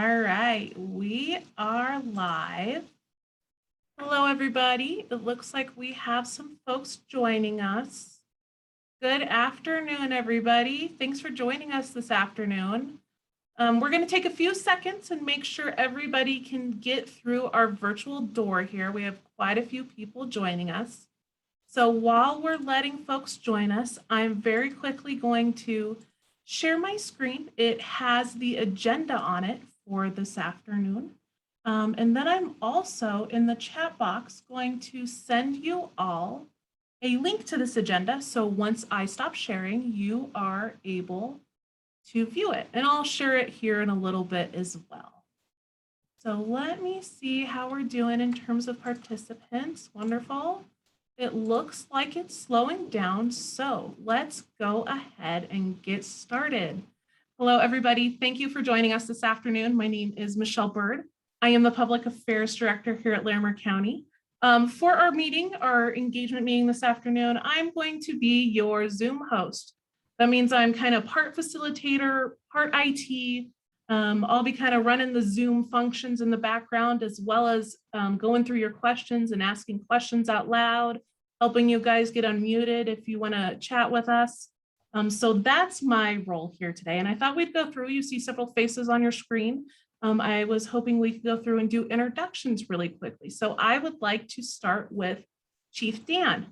All right, we are live. Hello, everybody. It looks like we have some folks joining us. Good afternoon, everybody. Thanks for joining us this afternoon. We're going to take a few seconds and make sure everybody can get through our virtual door here. We have quite a few people joining us. So while we're letting folks join us, I'm very quickly going to share my screen. It has the agenda on it for this afternoon. And then I'm also in the chat box going to send you all a link to this agenda. So once I stop sharing, you are able to view it. And I'll share it here in a little bit as well. So let me see how we're doing in terms of participants. Wonderful. It looks like it's slowing down, so let's go ahead and get started. Hello, everybody. Thank you for joining us this afternoon. My name is Michelle Bird. I am the Public Affairs Director here at Larimer County. For our meeting, our engagement meeting this afternoon, I'm going to be your Zoom host. That means I'm kind of part facilitator, part IT. I'll be kind of running the Zoom functions in the background, as well as going through your questions and asking questions out loud, helping you guys get unmuted if you want to chat with us. So that's my role here today. And I thought we'd go through, you see several faces on your screen. I was hoping we could go through and do introductions really quickly. So I would like to start with Chief Dan.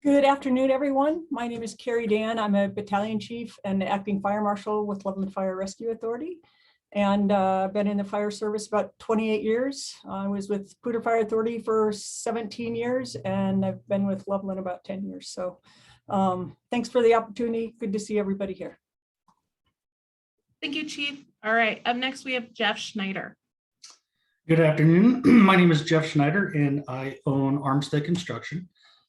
Good afternoon, everyone. My name is Carrie Dan. I'm a battalion chief and acting fire marshal with Loveland Fire Rescue Authority. And I've been in the fire service about 28 years. I was with Poudre Fire Authority for 17 years, and I've been with Loveland about 10 years. So thanks for the opportunity. Good to see everybody here. Thank you, Chief. All right, up next we have Jeff Schneider. Good afternoon. My name is Jeff Schneider, and I own Armstead Construction.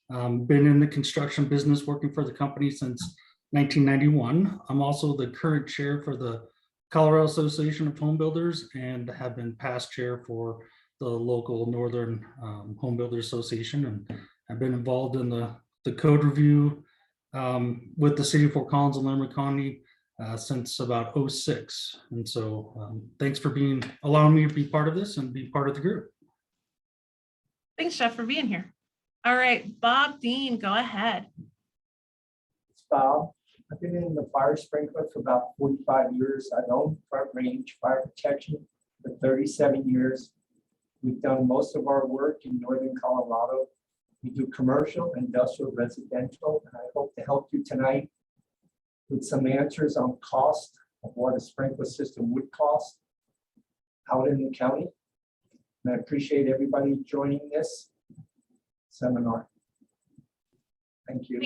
Been in the construction business working for the company since 1991. I'm also the current chair for the Colorado Association of Home Builders and have been past chair for the local Northern Home Builders Association. And I've been involved in the code review with the city of Fort Collins and Larimer County since about 2006. And so thanks for allowing me to be part of this and be part of the group. Thanks, Jeff, for being here. All right, Bob Dean, go ahead. It's Bob. I've been in the fire sprinkler for about 45 years. I've owned Front Range Fire Protection for 37 years. We've done most of our work in Northern Colorado. We do commercial, industrial, residential, and I hope to help you tonight with some answers on cost of what a sprinkler system would cost out in the county. And I appreciate everybody joining this seminar. Thank you.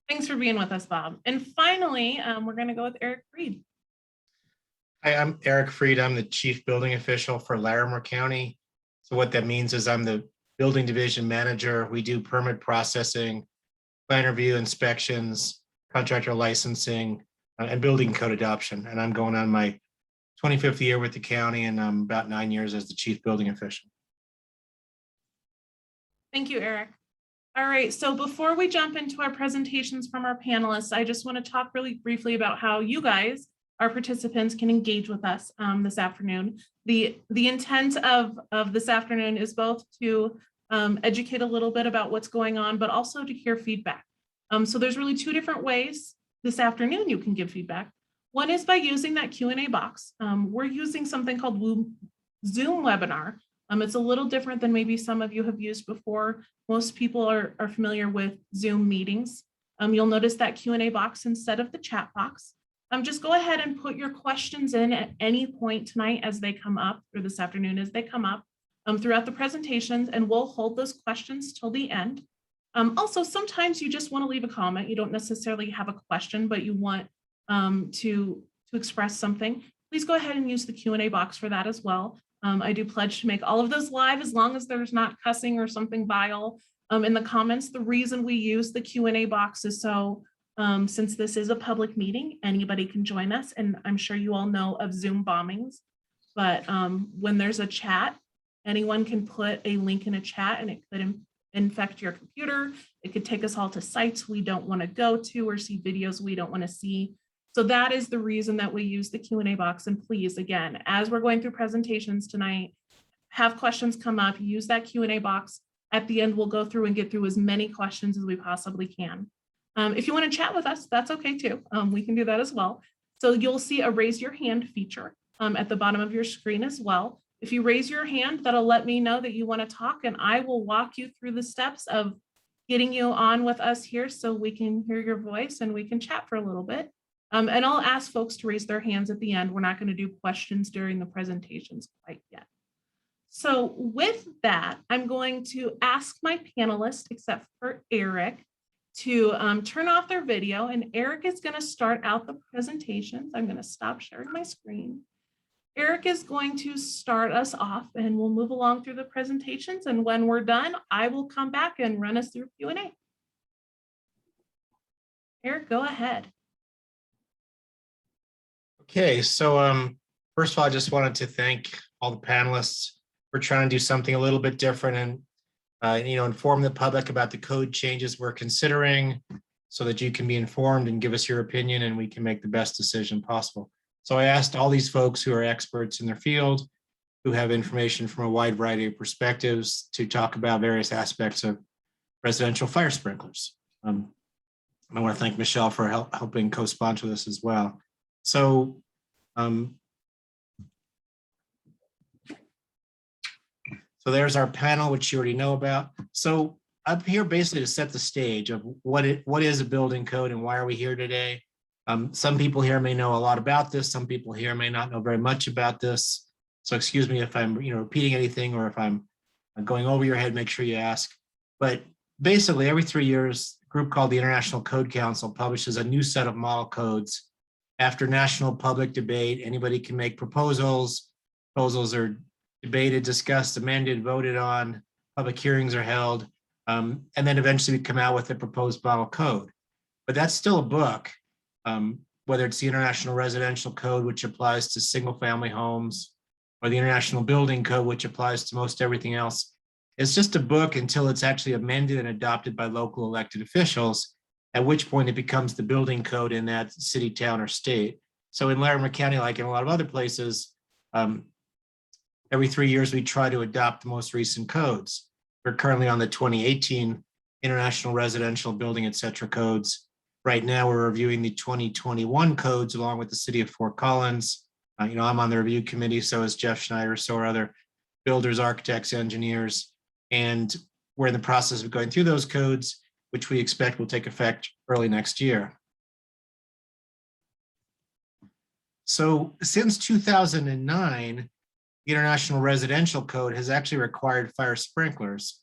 Thanks for being with us, Bob. And finally, we're going to go with Eric Freed. Hi, I'm Eric Freed. I'm the Chief Building Official for Larimer County. So what that means is I'm the Building Division Manager. We do permit processing, plan review, inspections, contractor licensing, and building code adoption. And I'm going on my 25th year with the county, and I'm about 9 years as the Chief Building Official. Thank you, Eric. All right, so before we jump into our presentations from our panelists, I just want to talk really briefly about how you guys, our participants, can engage with us this afternoon. The intent of this afternoon is both to educate a little bit about what's going on, but also to hear feedback. So there's really two different ways this afternoon you can give feedback. One is by using that Q&A box. We're using something called Zoom Webinar. It's a little different than maybe some of you have used before. Most people are familiar with Zoom meetings. You'll notice that Q&A box instead of the chat box. Just go ahead and put your questions in at any point tonight as they come up, or this afternoon as they come up throughout the presentations, and we'll hold those questions till the end. Also, sometimes you just want to leave a comment. You don't necessarily have a question, but you want to express something. Please go ahead and use the Q&A box for that as well. I do pledge to make all of those live as long as there's not cussing or something vile in the comments. The reason we use the Q&A box is so since this is a public meeting, anybody can join us. And I'm sure you all know of Zoom bombings, but when there's a chat, anyone can put a link in a chat and it could infect your computer. It could take us all to sites we don't want to go to or see videos we don't want to see. So that is the reason that we use the Q&A box. And please, again, as we're going through presentations tonight, have questions come up, use that Q&A box. At the end, we'll go through and get through as many questions as we possibly can. If you want to chat with us, that's okay too. We can do that as well. So you'll see a raise your hand feature at the bottom of your screen as well. If you raise your hand, that'll let me know that you want to talk, and I will walk you through the steps of getting you on with us here so we can hear your voice and we can chat for a little bit. And I'll ask folks to raise their hands at the end. We're not going to do questions during the presentations quite yet. So with that, I'm going to ask my panelists, except for Eric, to turn off their video. And Eric is going to start out the presentations. I'm going to stop sharing my screen. Eric is going to start us off and we'll move along through the presentations. And when we're done, I will come back and run us through Q&A. Eric, go ahead. Okay, so first of all, I just wanted to thank all the panelists for trying to do something a little bit different and inform the public about the code changes we're considering so that you can be informed and give us your opinion and we can make the best decision possible. So I asked all these folks who are experts in their field, who have information from a wide variety of perspectives, to talk about various aspects of residential fire sprinklers. I want to thank Michelle for helping co-sponsor this as well. So there's our panel, which you already know about. So I'm here basically to set the stage of what is a building code and why are we here today. Some people here may know a lot about this. Some people here may not know very much about this. So excuse me if I'm repeating anything or if I'm going over your head, make sure you ask. But basically every 3 years, a group called the International Code Council publishes a new set of model codes. After national public debate, anybody can make proposals. Proposals are debated, discussed, amended, voted on, public hearings are held, and then eventually we come out with a proposed model code. But that's still a book, whether it's the International Residential Code, which applies to single family homes, or the International Building Code, which applies to most everything else. It's just a book until it's actually amended and adopted by local elected officials, at which point it becomes the building code in that city, town, or state. So in Larimer County, like in a lot of other places, every 3 years we try to adopt the most recent codes. We're currently on the 2018 International Residential Building, etc. codes. Right now we're reviewing the 2021 codes along with the city of Fort Collins. I'm on the review committee, so is Jeff Schneider, so are other builders, architects, engineers, and we're in the process of going through those codes, which we expect will take effect early next year. So since 2009, the International Residential Code has actually required fire sprinklers.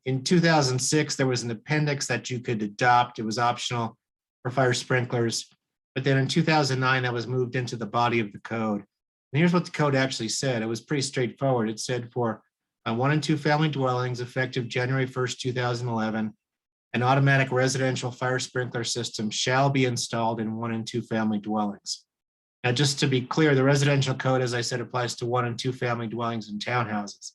In 2006, there was an appendix that you could adopt. It was optional for fire sprinklers. But then in 2009, that was moved into the body of the code. And here's what the code actually said. It was pretty straightforward. It said for 1 and 2 family dwellings effective January 1st, 2011, an automatic residential fire sprinkler system shall be installed in 1 and 2 family dwellings. Now, just to be clear, the residential code, as I said, applies to 1 and 2 family dwellings and townhouses.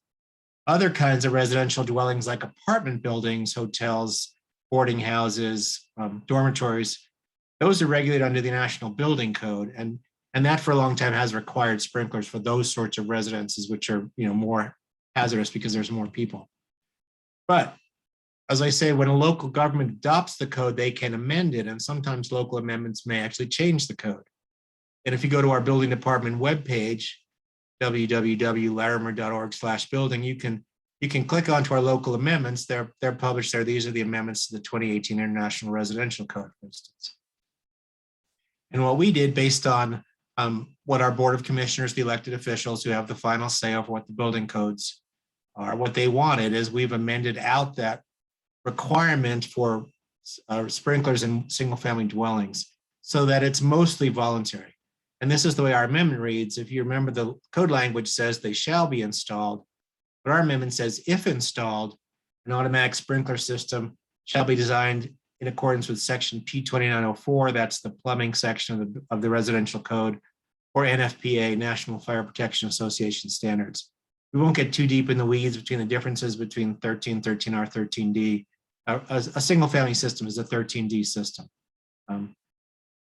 Other kinds of residential dwellings like apartment buildings, hotels, boarding houses, dormitories, those are regulated under the National Building Code. And that for a long time has required sprinklers for those sorts of residences, which are more hazardous because there's more people. But as I say, when a local government adopts the code, they can amend it. And sometimes local amendments may actually change the code. And if you go to our building department webpage, www.larimer.org/building, you can click onto our local amendments. They're published there. These are the amendments to the 2018 International Residential Code, for instance. And what we did based on what our Board of Commissioners, the elected officials who have the final say over what the building codes are, what they wanted is we've amended out that requirement for sprinklers in single family dwellings so that it's mostly voluntary. And this is the way our amendment reads. If you remember, the code language says they shall be installed, but our amendment says if installed, an automatic sprinkler system shall be designed in accordance with section P2904, that's the plumbing section of the residential code, or NFPA, National Fire Protection Association standards. We won't get too deep in the weeds between the differences between 13, 13R, 13D. A single family system is a 13D system.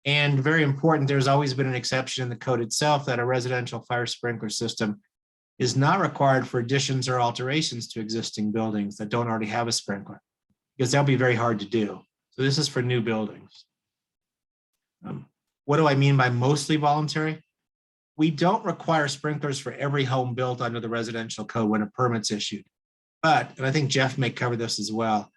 And very important, there's always been an exception in the code itself that a residential fire sprinkler system is not required for additions or alterations to existing buildings that don't already have a sprinkler, because that'll be very hard to do. So this is for new buildings. What do I mean by mostly voluntary? We don't require sprinklers for every home built under the residential code when a permit's issued. But, and I think Jeff may cover this as well,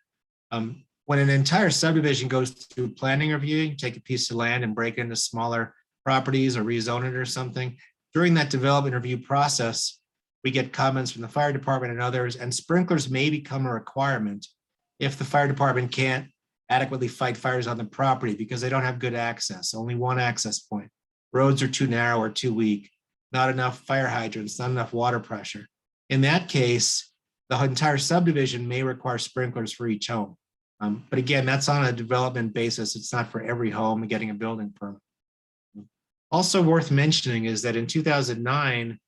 when an entire subdivision goes through planning review, you take a piece of land and break it into smaller properties or rezone it or something. During that development review process, we get comments from the fire department and others, and sprinklers may become a requirement if the fire department can't adequately fight fires on the property because they don't have good access, only one access point. Roads are too narrow or too weak, not enough fire hydrants, not enough water pressure. In that case, the entire subdivision may require sprinklers for each home. But again, that's on a development basis. It's not for every home getting a building permit. Also worth mentioning is that in 2009,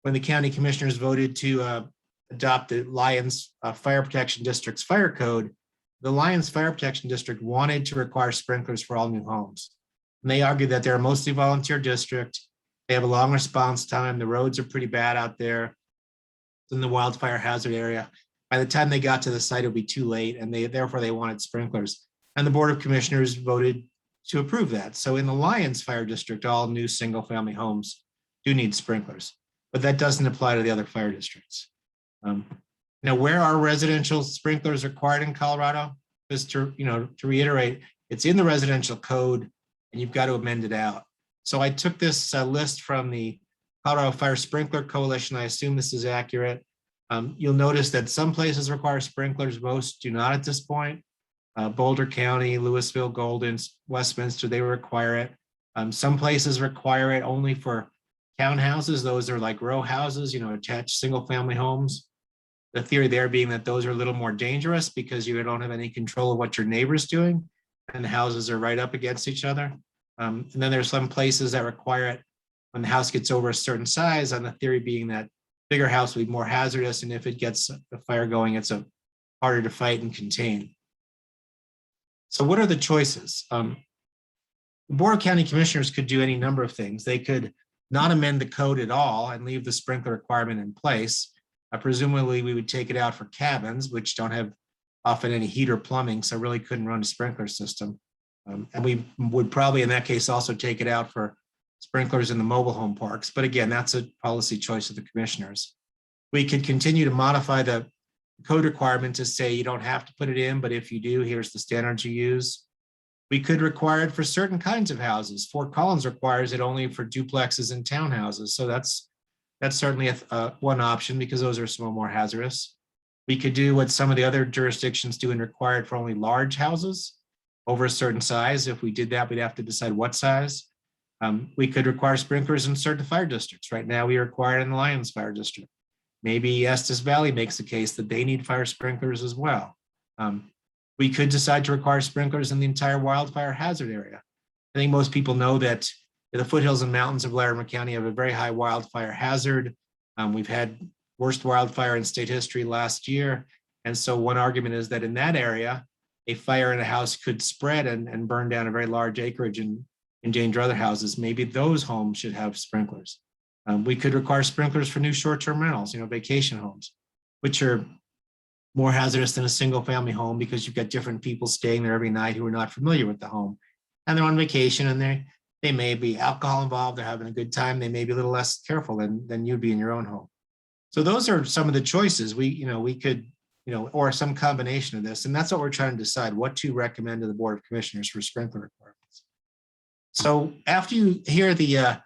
when the county commissioners voted to adopt the Lyons Fire Protection District's fire code, the Lyons Fire Protection District wanted to require sprinklers for all new homes. And they argued that they're a mostly volunteer district. They have a long response time. The roads are pretty bad out there in the wildfire hazard area. By the time they got to the site, it would be too late, and therefore they wanted sprinklers. And the Board of Commissioners voted to approve that. So in the Lyons Fire District, all new single-family homes do need sprinklers, but that doesn't apply to the other fire districts. Now, where are residential sprinklers required in Colorado? Just to reiterate, it's in the residential code, and you've got to amend it out. So I took this list from the Colorado Fire Sprinkler Coalition. I assume this is accurate. You'll notice that some places require sprinklers, most do not at this point. Boulder County, Louisville, Golden, Westminster, they require it. Some places require it only for townhouses. Those are like row houses, attached single family homes. The theory there being that those are a little more dangerous because you don't have any control of what your neighbor's doing and the houses are right up against each other. And then there's some places that require it when the house gets over a certain size, on the theory being that bigger house will be more hazardous, and if it gets a fire going, it's harder to fight and contain. So what are the choices? The Board of County Commissioners could do any number of things. They could not amend the code at all and leave the sprinkler requirement in place. Presumably, we would take it out for cabins, which don't have often any heat or plumbing, so really couldn't run a sprinkler system. And we would probably, in that case, also take it out for sprinklers in the mobile home parks. But again, that's a policy choice of the commissioners. We could continue to modify the code requirement to say you don't have to put it in, but if you do, here's the standards you use. We could require it for certain kinds of houses. Fort Collins requires it only for duplexes and townhouses. So that's certainly one option because those are some more hazardous. We could do what some of the other jurisdictions do and require it for only large houses over a certain size. If we did that, we'd have to decide what size. We could require sprinklers in certain fire districts. Right now, we require it in the Lyons Fire District. Maybe Estes Valley makes the case that they need fire sprinklers as well. We could decide to require sprinklers in the entire wildfire hazard area. I think most people know that the foothills and mountains of Larimer County have a very high wildfire hazard. We've had worst wildfire in state history last year. And so one argument is that in that area, a fire in a house could spread and burn down a very large acreage and endanger other houses. Maybe those homes should have sprinklers. We could require sprinklers for new short-term rentals, vacation homes, which are more hazardous than a single family home because you've got different people staying there every night who are not familiar with the home. And they're on vacation and they may be alcohol involved, they're having a good time, they may be a little less careful than you'd be in your own home. So those are some of the choices we could, or some combination of this. And that's what we're trying to decide, what to recommend to the Board of Commissioners for sprinkler requirements. So after you hear the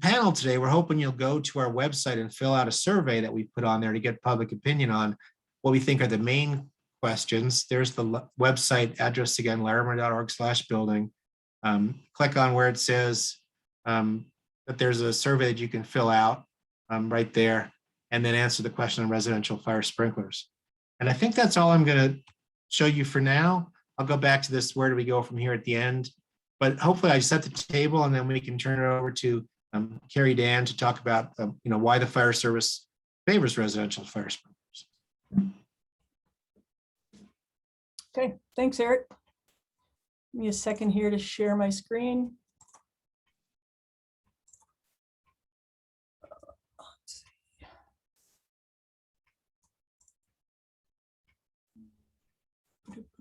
panel today, we're hoping you'll go to our website and fill out a survey that we put on there to get public opinion on what we think are the main questions. There's the website address again, larimer.org/building. Click on where it says that there's a survey that you can fill out right there, and then answer the question on residential fire sprinklers. And I think that's all I'm going to show you for now. I'll go back to this, where do we go from here at the end? But hopefully I set the table and then we can turn it over to Carrie Dan to talk about why the fire service favors residential fire sprinklers. Okay, thanks, Eric. Give me a second here to share my screen.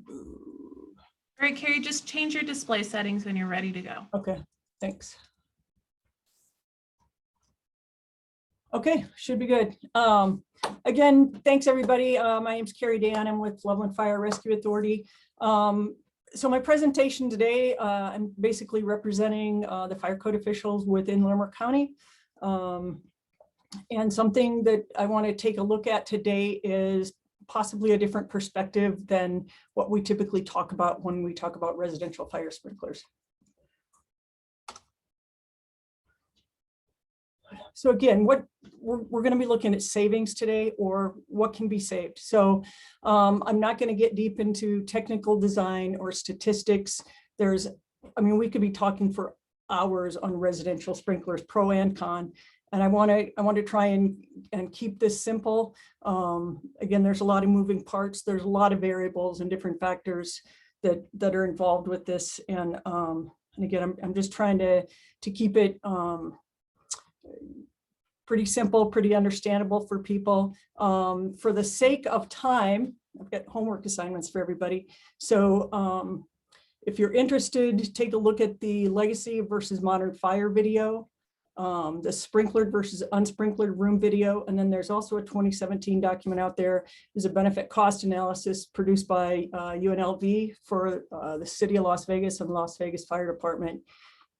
All right, Carrie, just change your display settings when you're ready to go. Okay, thanks. Okay, should be good. Again, thanks everybody. My name's Carrie Dan. I'm with Loveland Fire Rescue Authority. So my presentation today, I'm basically representing the fire code officials within Larimer County. And something that I want to take a look at today is possibly a different perspective than what we typically talk about when we talk about residential fire sprinklers. So again, what we're going to be looking at savings today, or what can be saved. So I'm not going to get deep into technical design or statistics. We could be talking for hours on residential sprinklers, pro and con. And I want to try and keep this simple. Again, there's a lot of moving parts. There's a lot of variables and different factors that are involved with this. And again, I'm just trying to keep it pretty simple, pretty understandable for people. For the sake of time, I've got homework assignments for everybody. So if you're interested, take a look at the legacy versus modern fire video, the sprinklered versus unsprinkled room video. And then there's also a 2017 document out there. There's a benefit cost analysis produced by UNLV for the city of Las Vegas and Las Vegas Fire Department.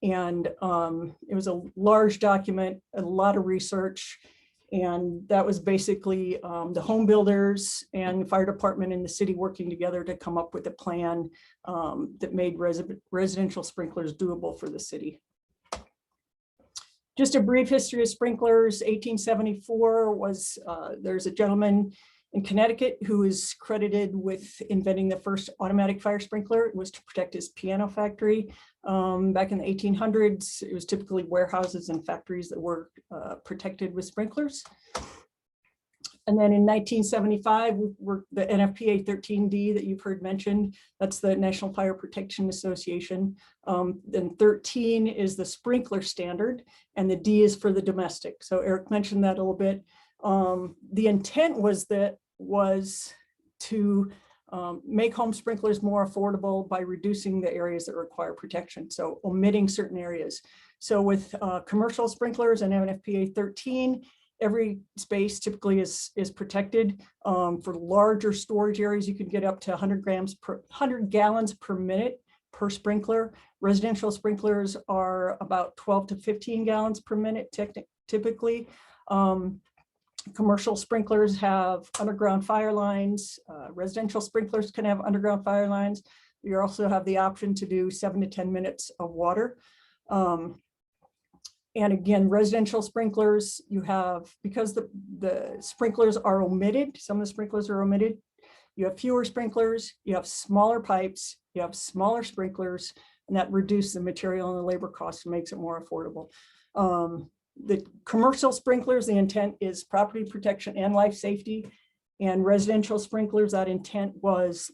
And it was a large document, a lot of research. And that was basically the home builders and the fire department and the city working together to come up with a plan that made residential sprinklers doable for the city. Just a brief history of sprinklers. 1874 was, there's a gentleman in Connecticut who is credited with inventing the first automatic fire sprinkler. It was to protect his piano factory. Back in the 1800s, it was typically warehouses and factories that were protected with sprinklers. And then in 1975, the NFPA 13D that you've heard mentioned, that's the National Fire Protection Association. Then 13 is the sprinkler standard, and the D is for the domestic. So Eric mentioned that a little bit. The intent was to make home sprinklers more affordable by reducing the areas that require protection, so omitting certain areas. So with commercial sprinklers and NFPA 13, every space typically is protected. For larger storage areas, you can get up to 100 gallons per minute per sprinkler. Residential sprinklers are about 12 to 15 gallons per minute typically. Commercial sprinklers have underground fire lines. Residential sprinklers can have underground fire lines. You also have the option to do 7 to 10 minutes of water. And again, residential sprinklers, you have, because the sprinklers are omitted, some of the sprinklers are omitted, you have fewer sprinklers, you have smaller pipes, you have smaller sprinklers, and that reduces the material and the labor costs and makes it more affordable. The commercial sprinklers, the intent is property protection and life safety. And residential sprinklers, that intent was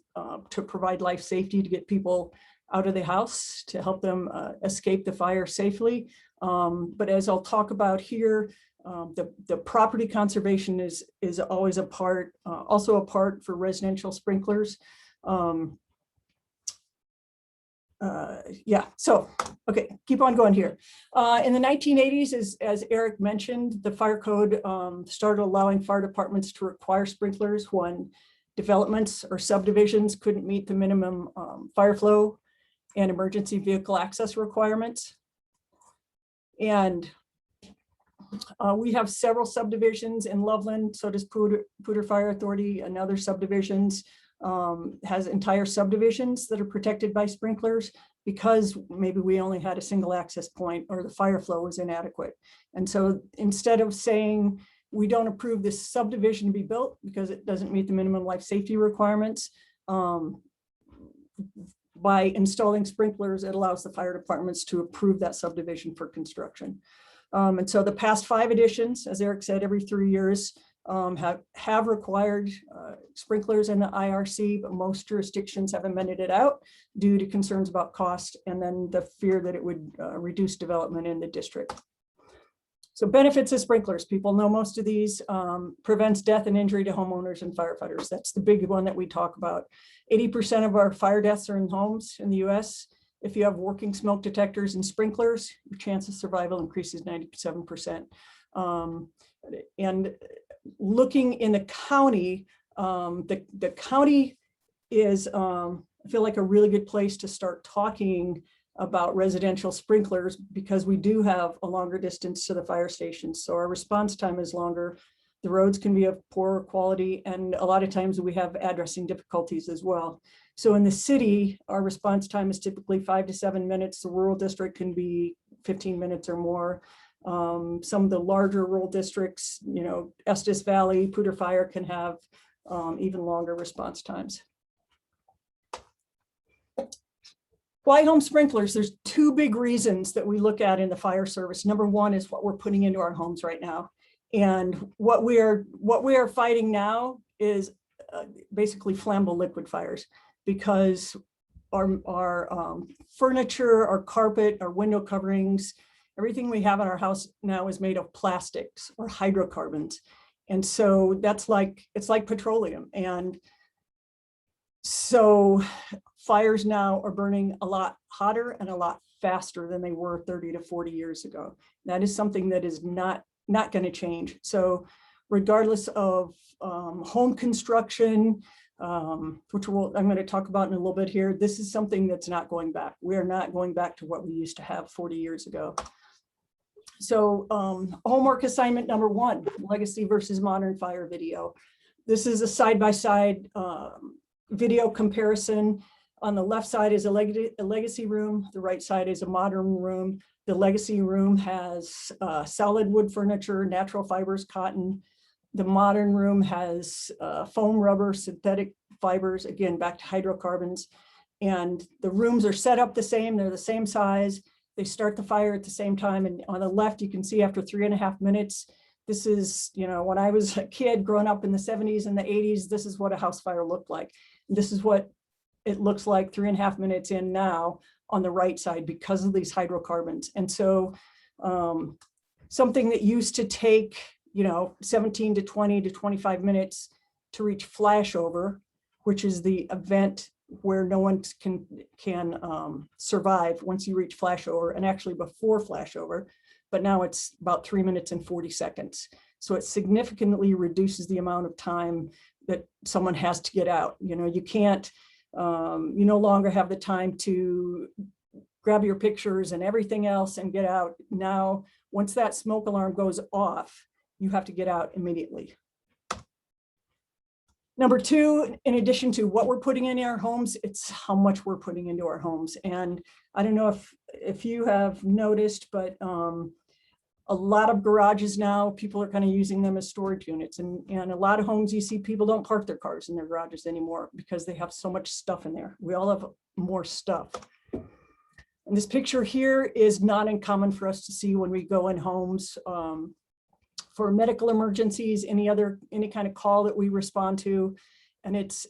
to provide life safety, to get people out of the house, to help them escape the fire safely. But as I'll talk about here, the property conservation is always a part, also a part for residential sprinklers. So, okay, keep on going here. In the 1980s, as Eric mentioned, the fire code started allowing fire departments to require sprinklers when developments or subdivisions couldn't meet the minimum fire flow and emergency vehicle access requirements. And we have several subdivisions in Loveland, so does Poudre Fire Authority, and other subdivisions. Has entire subdivisions that are protected by sprinklers because maybe we only had a single access point or the fire flow was inadequate. And so instead of saying we don't approve this subdivision to be built because it doesn't meet the minimum life safety requirements, by installing sprinklers, it allows the fire departments to approve that subdivision for construction. And so the past 5 editions, as Eric said, every 3 years, have required sprinklers in the IRC, but most jurisdictions have amended it out due to concerns about cost and then the fear that it would reduce development in the district. So benefits of sprinklers, people know most of these, prevents death and injury to homeowners and firefighters. That's the big one that we talk about. 80% of our fire deaths are in homes in the US. If you have working smoke detectors and sprinklers, your chance of survival increases 97%. And looking in the county, the county is, I feel like, a really good place to start talking about residential sprinklers because we do have a longer distance to the fire stations. So our response time is longer. The roads can be of poorer quality, and a lot of times we have addressing difficulties as well. So in the city, our response time is typically 5 to 7 minutes. The rural district can be 15 minutes or more. Some of the larger rural districts, you know, Estes Valley, Poudre Fire can have even longer response times. Why home sprinklers? There's two big reasons that we look at in the fire service. Number one is what we're putting into our homes right now. And what we are fighting now is basically flammable liquid fires, because our furniture, our carpet, our window coverings, everything we have in our house now is made of plastics or hydrocarbons. And so it's like petroleum. And so fires now are burning a lot hotter and a lot faster than they were 30 to 40 years ago. That is something that is not going to change. So regardless of home construction, which I'm going to talk about in a little bit here, this is something that's not going back. We are not going back to what we used to have 40 years ago. So homework assignment number one, legacy versus modern fire video. This is a side-by-side video comparison. On the left side is a legacy room. The right side is a modern room. The legacy room has solid wood furniture, natural fibers, cotton. The modern room has foam, rubber, synthetic fibers, again, back to hydrocarbons. And the rooms are set up the same. They're the same size. They start the fire at the same time. And on the left, you can see after 3.5 minutes, this is, you know, when I was a kid growing up in the 70s and the 80s, this is what a house fire looked like. This is what it looks like 3.5 minutes in now on the right side because of these hydrocarbons. And so something that used to take, you know, 17 to 20 to 25 minutes to reach flashover, which is the event where no one can survive once you reach flashover, and actually before flashover, but now it's about 3 minutes and 40 seconds. So it significantly reduces the amount of time that someone has to get out. You know, you can't, you no longer have the time to grab your pictures and everything else and get out. Now, once that smoke alarm goes off, you have to get out immediately. Number two, in addition to what we're putting in our homes, it's how much we're putting into our homes. And I don't know if you have noticed, but a lot of garages now, people are kind of using them as storage units. And a lot of homes you see, people don't park their cars in their garages anymore because they have so much stuff in there. We all have more stuff. And this picture here is not uncommon for us to see when we go in homes for medical emergencies, any kind of call that we respond to. And it's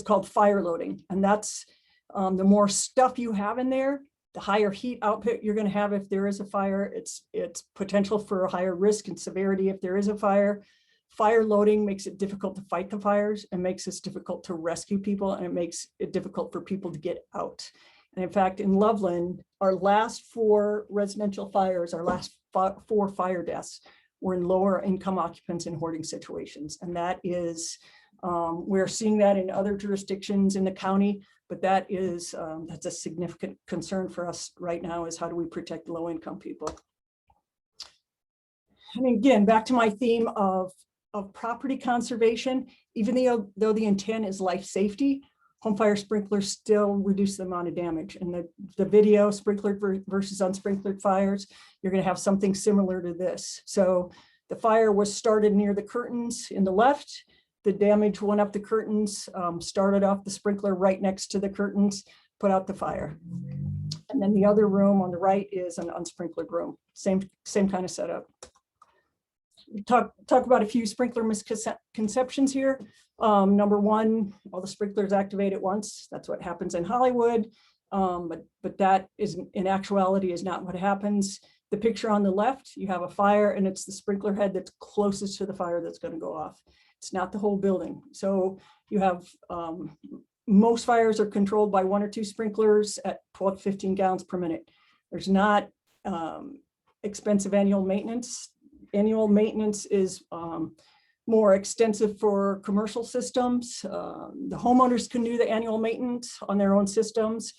called fire loading. And that's the more stuff you have in there, the higher heat output you're going to have if there is a fire. It's potential for a higher risk and severity if there is a fire. Fire loading makes it difficult to fight the fires and makes it difficult to rescue people, and it makes it difficult for people to get out. And in fact, in Loveland, our last 4 residential fires, our last 4 fire deaths were in lower income occupants in hoarding situations. And that is, we're seeing that in other jurisdictions in the county, but that is, that's a significant concern for us right now, is how do we protect low income people? And again, back to my theme of property conservation, even though the intent is life safety, home fire sprinklers still reduce the amount of damage. And the video, sprinklered versus unsprinkled fires, you're going to have something similar to this. So the fire was started near the curtains in the left. The damage went up the curtains, started off the sprinkler right next to the curtains, put out the fire. And then the other room on the right is an unsprinkled room. Same kind of setup. talk about a few sprinkler misconceptions here. Number one, all the sprinklers activate at once. That's what happens in Hollywood. But that is, in actuality, is not what happens. The picture on the left, you have a fire and it's the sprinkler head that's closest to the fire that's going to go off. It's not the whole building. So you have, most fires are controlled by 1 or 2 sprinklers at 12 to 15 gallons per minute. There's not expensive annual maintenance. Annual maintenance is more extensive for commercial systems. The homeowners can do the annual maintenance on their own systems.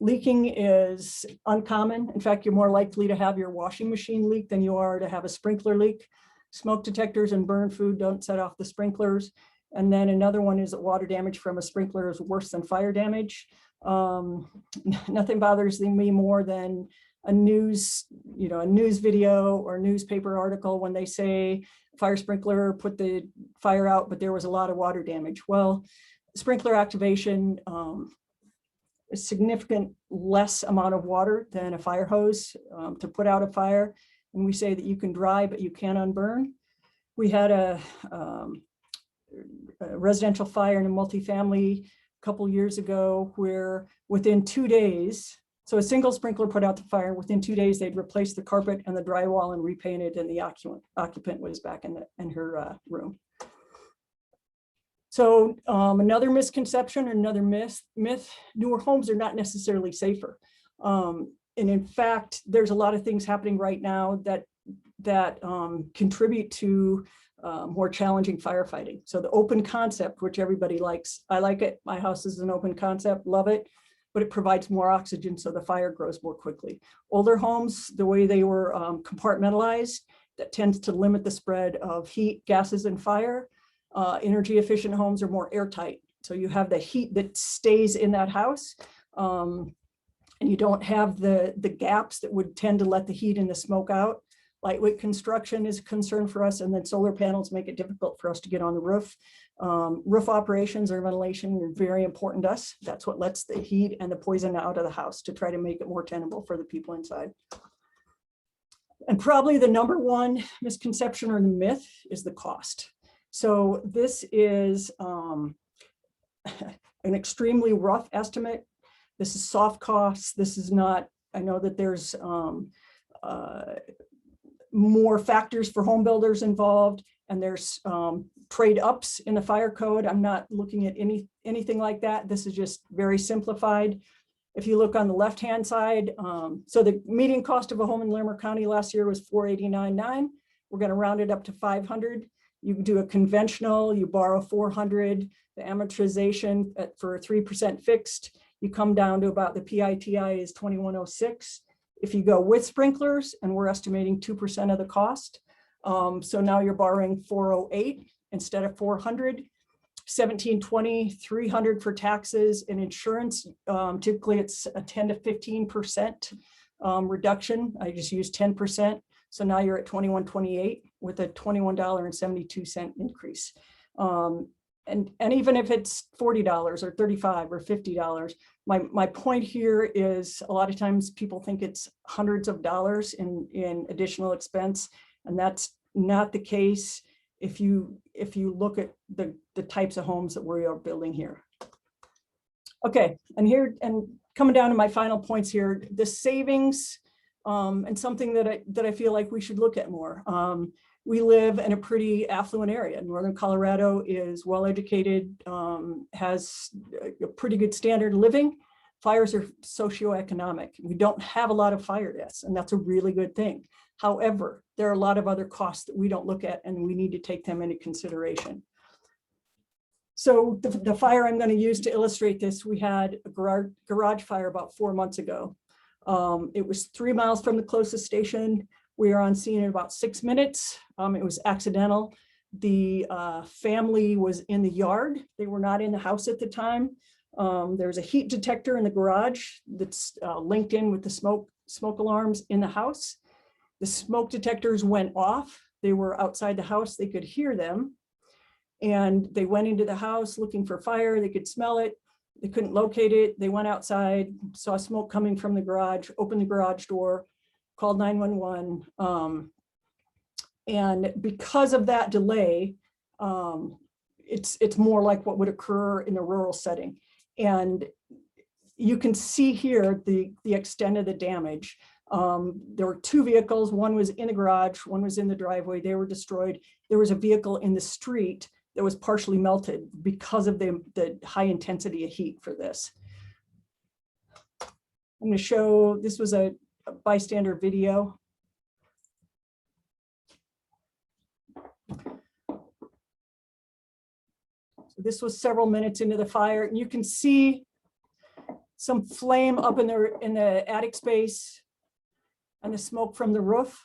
Leaking is uncommon. In fact, you're more likely to have your washing machine leak than you are to have a sprinkler leak. Smoke detectors and burn food don't set off the sprinklers. And then another one is that water damage from a sprinkler is worse than fire damage. Nothing bothers me more than a news video or newspaper article when they say fire sprinkler put the fire out, but there was a lot of water damage. Well, sprinkler activation, a significant less amount of water than a fire hose to put out a fire. And we say that you can dry, but you can't unburn. We had a residential fire in a multifamily a couple years ago where within 2 days, so a single sprinkler put out the fire, within 2 days, they'd replace the carpet and the drywall and repaint it, and the occupant was back in her room. So another misconception or another myth, newer homes are not necessarily safer. And in fact, there's a lot of things happening right now that contribute to more challenging firefighting. So the open concept, which everybody likes, I like it. My house is an open concept, love it, but it provides more oxygen so the fire grows more quickly. Older homes, the way they were compartmentalized, that tends to limit the spread of heat, gases, and fire. Energy efficient homes are more airtight. So you have the heat that stays in that house, and you don't have the gaps that would tend to let the heat and the smoke out. Lightweight construction is a concern for us, and then solar panels make it difficult for us to get on the roof. Roof operations or ventilation are very important to us. That's what lets the heat and the poison out of the house to try to make it more tenable for the people inside. And probably the number one misconception or the myth is the cost. So this is an extremely rough estimate. This is soft costs. This is not, I know that there's more factors for home builders involved, and there's trade ups in the fire code. I'm not looking at anything like that. This is just very simplified. If you look on the left-hand side, so the median cost of a home in Larimer County last year was $489,900. We're going to round it up to $500. You can do a conventional, you borrow $400, the amortization for 3% fixed, you come down to about the PITI is $2,106. If you go with sprinklers, and we're estimating 2% of the cost, so now you're borrowing $408 instead of $400, $1,720, $300 for taxes and insurance. Typically it's a 10 to 15% reduction. I just use 10%. So now you're at $2,128 with a $21.72 increase. And even if it's $40 or $35 or $50, my point here is a lot of times people think it's hundreds of dollars in additional expense, and that's not the case if you look at the types of homes that we are building here. Okay, and coming down to my final points here, the savings, and something that I feel like we should look at more. We live in a pretty affluent area. Northern Colorado is well-educated, has a pretty good standard of living. Fires are socioeconomic. We don't have a lot of fire deaths, and that's a really good thing. However, there are a lot of other costs that we don't look at, and we need to take them into consideration. So the fire I'm going to use to illustrate this, we had a garage fire about 4 months ago. It was 3 miles from the closest station. We were on scene in about 6 minutes. It was accidental. The family was in the yard. They were not in the house at the time. There's a heat detector in the garage that's linked in with the smoke alarms in the house. The smoke detectors went off. They were outside the house. They could hear them. And they went into the house looking for fire. They could smell it. They couldn't locate it. They went outside, saw smoke coming from the garage, opened the garage door, called 911. And because of that delay, it's more like what would occur in a rural setting. And you can see here the extent of the damage. There were two vehicles. One was in the garage, one was in the driveway. They were destroyed. There was a vehicle in the street that was partially melted because of the high intensity of heat for this. I'm going to show, this was a bystander video. So this was several minutes into the fire, and you can see some flame up in the attic space and the smoke from the roof.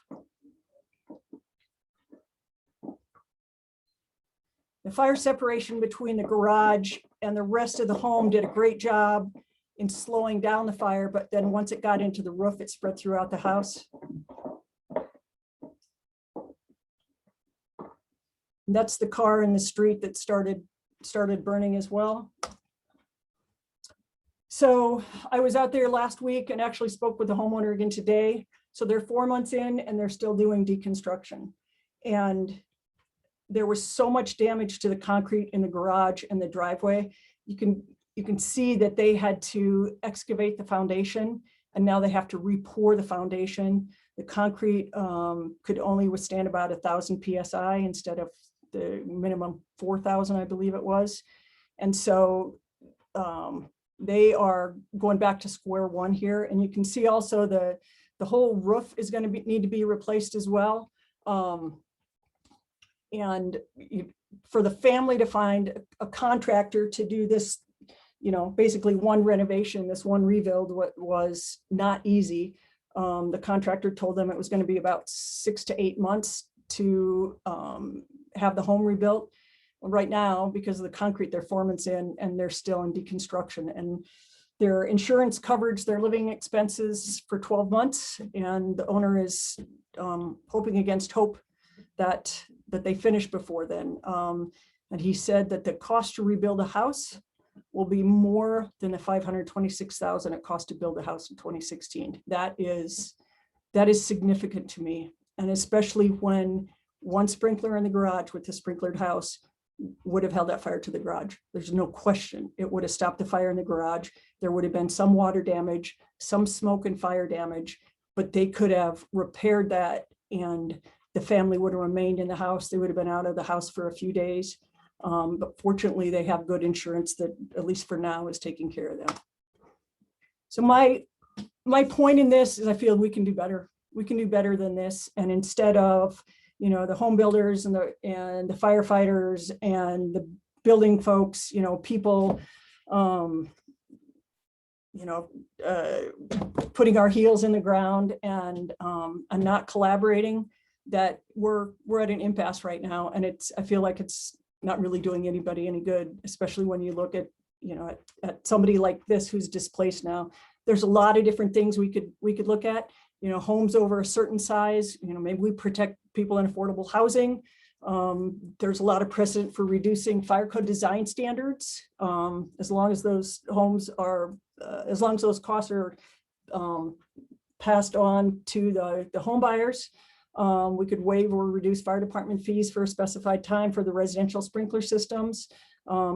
The fire separation between the garage and the rest of the home did a great job in slowing down the fire, but then once it got into the roof, it spread throughout the house. And that's the car in the street that started burning as well. So I was out there last week and actually spoke with the homeowner again today. So they're 4 months in and they're still doing deconstruction. And there was so much damage to the concrete in the garage and the driveway. You can see that they had to excavate the foundation, and now they have to re-pour the foundation. The concrete could only withstand about 1,000 PSI instead of the minimum 4,000, I believe it was. And so they are going back to square one here. And you can see also the whole roof is going to need to be replaced as well. And for the family to find a contractor to do this, basically one renovation, this one rebuild, what was not easy. The contractor told them it was going to be about 6 to 8 months to have the home rebuilt. Right now, because of the concrete, they're 4 months in and they're still in deconstruction, and their insurance coverage their living expenses for 12 months. And the owner is hoping against hope that they finish before then. And he said that the cost to rebuild a house will be more than the $526,000 it cost to build a house in 2016. That is significant to me. And especially when one sprinkler in the garage with the sprinklered house would have held that fire to the garage. There's no question. It would have stopped the fire in the garage. There would have been some water damage, some smoke and fire damage, but they could have repaired that and the family would have remained in the house. They would have been out of the house for a few days. But fortunately, they have good insurance that, at least for now, is taking care of them. So my point in this is I feel we can do better. We can do better than this. And instead of, the home builders and the firefighters and the building folks, people, putting our heels in the ground and not collaborating, that we're at an impasse right now. And I feel like it's not really doing anybody any good, especially when you look at, at somebody like this who's displaced now. There's a lot of different things we could look at, homes over a certain size, maybe we protect people in affordable housing. There's a lot of precedent for reducing fire code design standards. As long as those homes are, as long as those costs are passed on to the home buyers. We could waive or reduce fire department fees for a specified time for the residential sprinkler systems,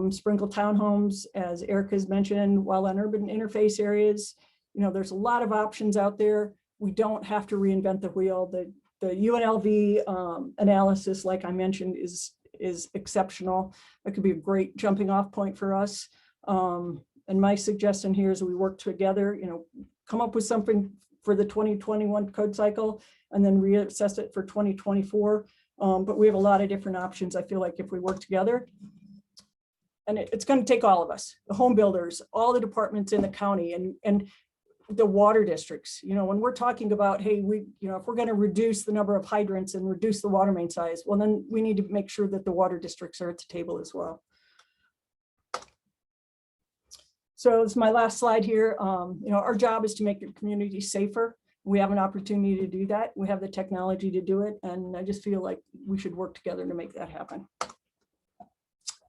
sprinkle townhomes, as Eric has mentioned, while on urban interface areas. There's a lot of options out there. We don't have to reinvent the wheel. The UNLV analysis, like I mentioned, is exceptional. That could be a great jumping off point for us. And my suggestion here is we work together, come up with something for the 2021 code cycle and then reassess it for 2024. But we have a lot of different options. I feel like if we work together, and it's going to take all of us, the home builders, all the departments in the county, and the water districts. When we're talking about, hey, if we're going to reduce the number of hydrants and reduce the water main size, well, then we need to make sure that the water districts are at the table as well. So this is my last slide here. Our job is to make the community safer. We have an opportunity to do that. We have the technology to do it. And I just feel like we should work together to make that happen.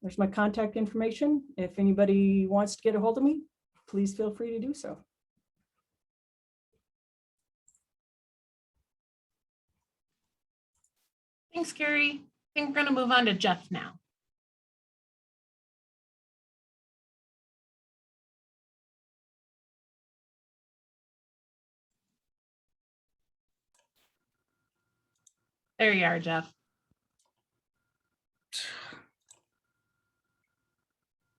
There's my contact information. If anybody wants to get a hold of me, please feel free to do so. Thanks, Carrie. I think we're going to move on to Jeff now. There you are, Jeff.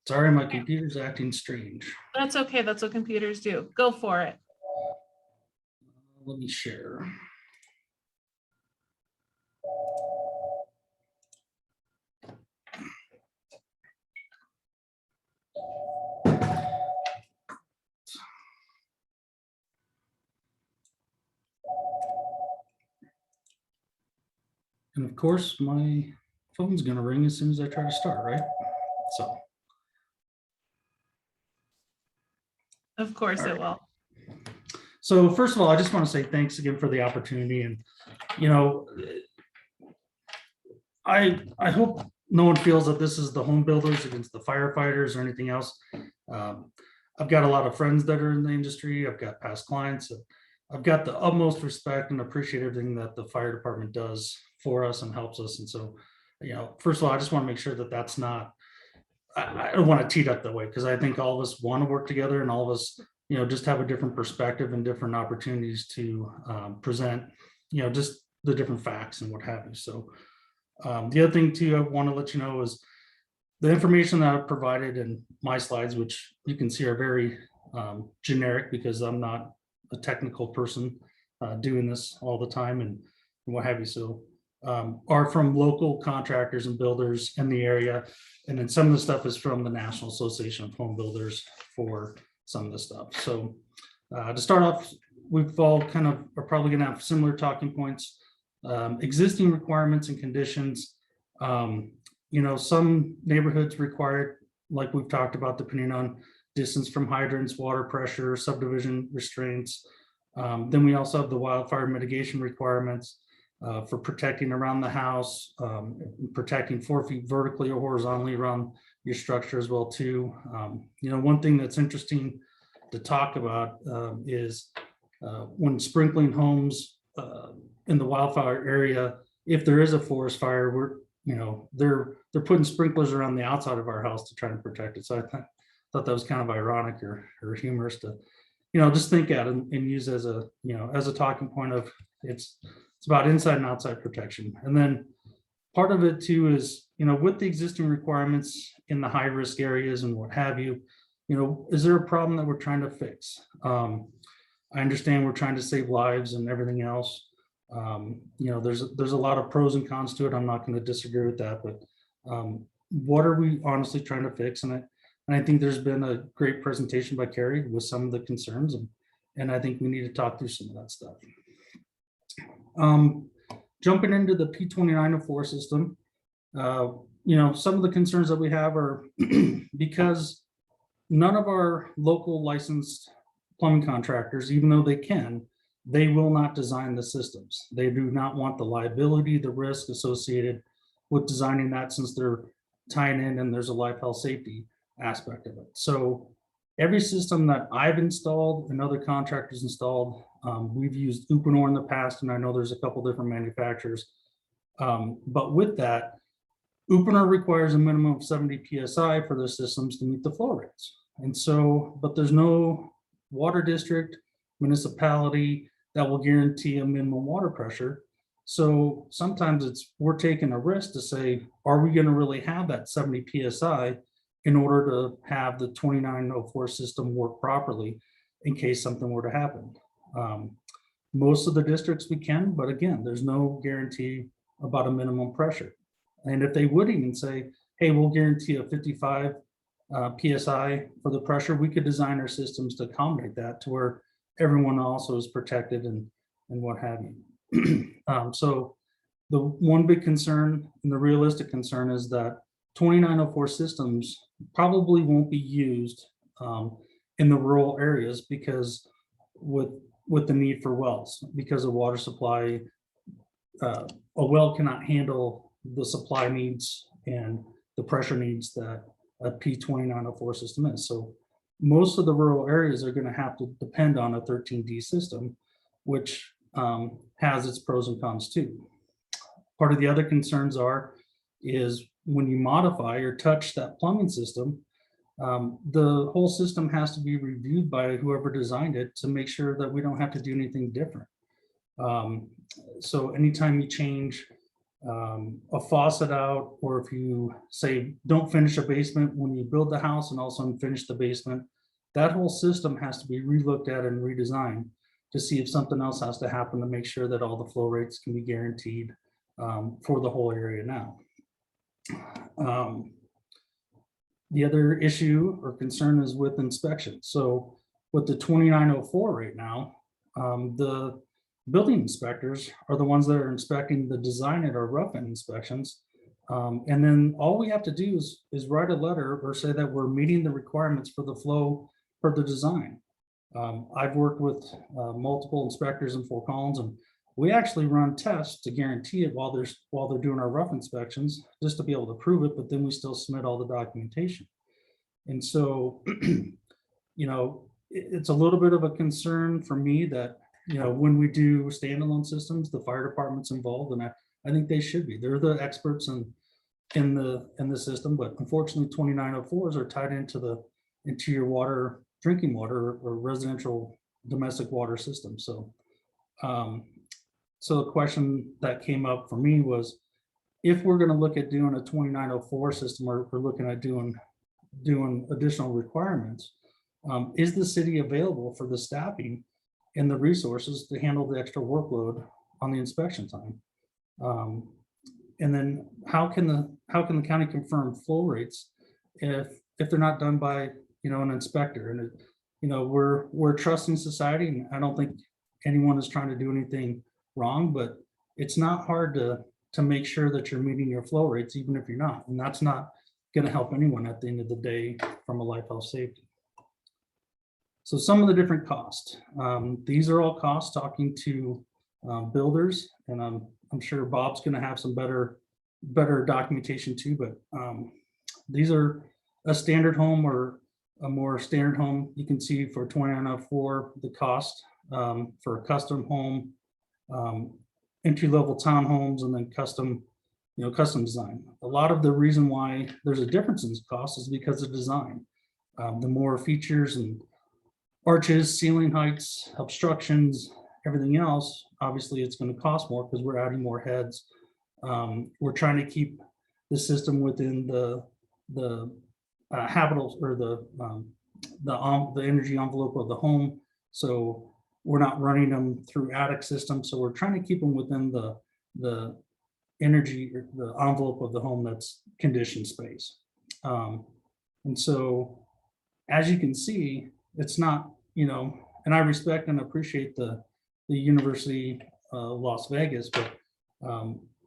Sorry, my computer's acting strange. That's okay. That's what computers do. Go for it. Let me share. And of course, my phone's gonna ring as soon as I try to start, right? So. Of course it will. So first of all, I just want to say thanks again for the opportunity, and I hope no one feels that this is the home builders against the firefighters or anything else. I've got a lot of friends that are in the industry. I've got past clients. I've got the utmost respect and appreciate everything that the fire department does for us and helps us. And so, first of all, I just want to make sure that that's not, I don't want to tee it up that way, because I think all of us want to work together, and all of us, just have a different perspective and different opportunities to present, just the different facts and what have you. So the other thing too, I want to let you know is the information that I've provided in my slides, which you can see are very generic, because I'm not a technical person doing this all the time and what have you. So are from local contractors and builders in the area. And then some of the stuff is from the National Association of Home Builders for some of the stuff. So to start off, we've all kind of are probably going to have similar talking points. Existing requirements and conditions. Some neighborhoods require, like we've talked about, depending on distance from hydrants, water pressure, subdivision restraints. Then we also have the wildfire mitigation requirements for protecting around the house, protecting 4 feet vertically or horizontally around your structure as well too. One thing that's interesting to talk about is when sprinkling homes in the wildfire area, if there is a forest fire, they're putting sprinklers around the outside of our house to try and protect it. So I thought that was kind of ironic or humorous to, just think at it and use as a, as a talking point of it's about inside and outside protection. And then part of it too is, with the existing requirements in the high risk areas and what have you, is there a problem that we're trying to fix? I understand we're trying to save lives and everything else. There's a lot of pros and cons to it. I'm not going to disagree with that, but what are we honestly trying to fix? And I think there's been a great presentation by Carrie with some of the concerns, and I think we need to talk through some of that stuff. Jumping into the P2904 system, some of the concerns that we have are because none of our local licensed plumbing contractors, even though they will not design the systems. They do not want the liability, the risk associated with designing that, since they're tying in and there's a life health safety aspect of it. So every system that I've installed and other contractors installed, we've used Uponor in the past, and I know there's a couple different manufacturers. But with that, Uponor requires a minimum of 70 PSI for their systems to meet the flow rates. And so, but there's no water district, municipality that will guarantee a minimum water pressure. So sometimes we're taking a risk to say, are we going to really have that 70 PSI in order to have the 2904 system work properly in case something were to happen? Most of the districts we can, but again, there's no guarantee about a minimum pressure. And if they would even say, hey, we'll guarantee a 55 PSI for the pressure, we could design our systems to accommodate that to where everyone also is protected and what have you. So the one big concern and the realistic concern is that 2904 systems probably won't be used in the rural areas, because with the need for wells, because of water supply, a well cannot handle the supply needs and the pressure needs that a P2904 system is. So most of the rural areas are going to have to depend on a 13D system, which has its pros and cons too. Part of the other concerns is when you modify or touch that plumbing system, the whole system has to be reviewed by whoever designed it to make sure that we don't have to do anything different. So anytime you change a faucet out, or if you say don't finish a basement when you build the house and also finish the basement, that whole system has to be relooked at and redesigned to see if something else has to happen to make sure that all the flow rates can be guaranteed for the whole area now. The other issue or concern is with inspection. So with the 2904 right now, the building inspectors are the ones that are inspecting the design at our rough end inspections. And then all we have to do is write a letter or say that we're meeting the requirements for the flow for the design. I've worked with multiple inspectors in Fort Collins, and we actually run tests to guarantee it while they're doing our rough inspections, just to be able to prove it, but then we still submit all the documentation. And so, you know, it's a little bit of a concern for me that, you know, when we do standalone systems, the fire department's involved, and I think they should be. They're the experts in the system, but unfortunately 2904s are tied into your water, drinking water, or residential domestic water system. So so the question that came up for me was, if we're going to look at doing a 2904 system, or we're looking at doing additional requirements, is the city available for the staffing and the resources to handle the extra workload on the inspection time? And then how can the county confirm flow rates if they're not done by, you know, an inspector? And you know, we're a trusting society, and I don't think anyone is trying to do anything wrong, but it's not hard to make sure that you're meeting your flow rates, even if you're not. And that's not going to help anyone at the end of the day from a life health safety. So some of the different costs. These are all costs talking to builders, and I'm sure Bob's going to have some better documentation too, but these are a standard home or a more standard home. You can see for 2904, the cost for a custom home, entry-level townhomes, and then custom design. A lot of the reason why there's a difference in cost is because of design. The more features and arches, ceiling heights, obstructions, everything else, obviously it's going to cost more because we're adding more heads. We're trying to keep the system within the habitable, or the energy envelope of the home. So we're not running them through attic systems. So we're trying to keep them within the energy, or the envelope of the home that's conditioned space. And so, as you can see, it's not, you know, and I respect and appreciate the University of Las Vegas, but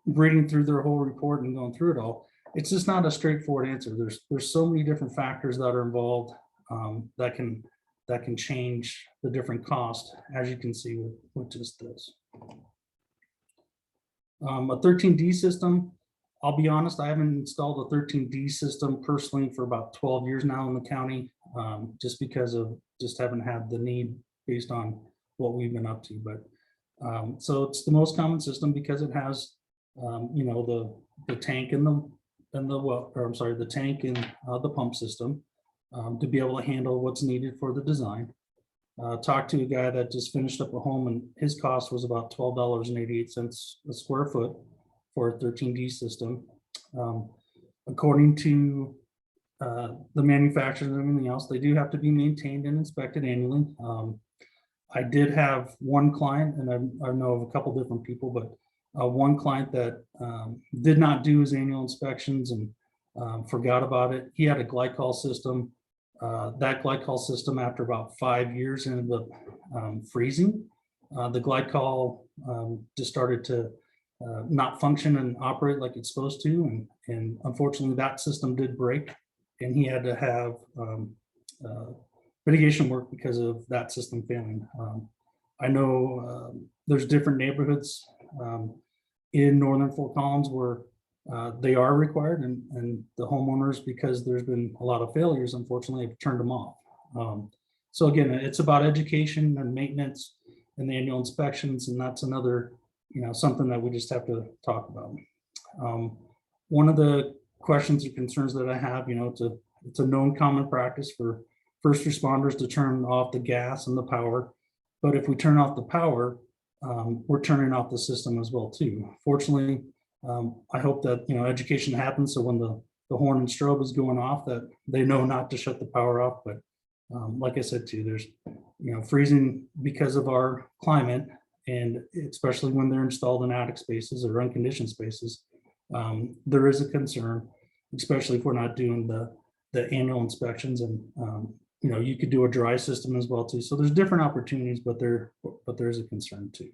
reading through their whole report and going through it all, it's just not a straightforward answer. There's so many different factors that are involved that can change the different costs, as you can see with just this. A 13D system, I'll be honest, I haven't installed a 13D system personally for about 12 years now in the county, just because of just haven't had the need based on what we've been up to. But so it's the most common system because it has, you know, the tank and the tank and the pump system to be able to handle what's needed for the design. Talked to a guy that just finished up a home, and his cost was about $12.88 a square foot for a 13D system. According to the manufacturers and everything else, they do have to be maintained and inspected annually. I did have one client, and I know of a couple different people, but one client that did not do his annual inspections and forgot about it. He had a glycol system. That glycol system, after about 5 years, ended up freezing. The glycol just started to not function and operate like it's supposed to. And unfortunately, that system did break, and he had to have mitigation work because of that system failing. I know there's different neighborhoods in northern Fort Collins where they are required, and the homeowners, because there's been a lot of failures, unfortunately, have turned them off. So again, it's about education and maintenance and the annual inspections, and that's another something that we just have to talk about. One of the questions or concerns that I have, it's a known common practice for first responders to turn off the gas and the power. But if we turn off the power, we're turning off the system as well too. Fortunately, I hope that, education happens. So when the horn and strobe is going off, that they know not to shut the power off. But like I said too, there's, freezing because of our climate, and especially when they're installed in attic spaces or unconditioned spaces, there is a concern, especially if we're not doing the annual inspections. And you could do a dry system as well too. So there's different opportunities, but there is a concern too.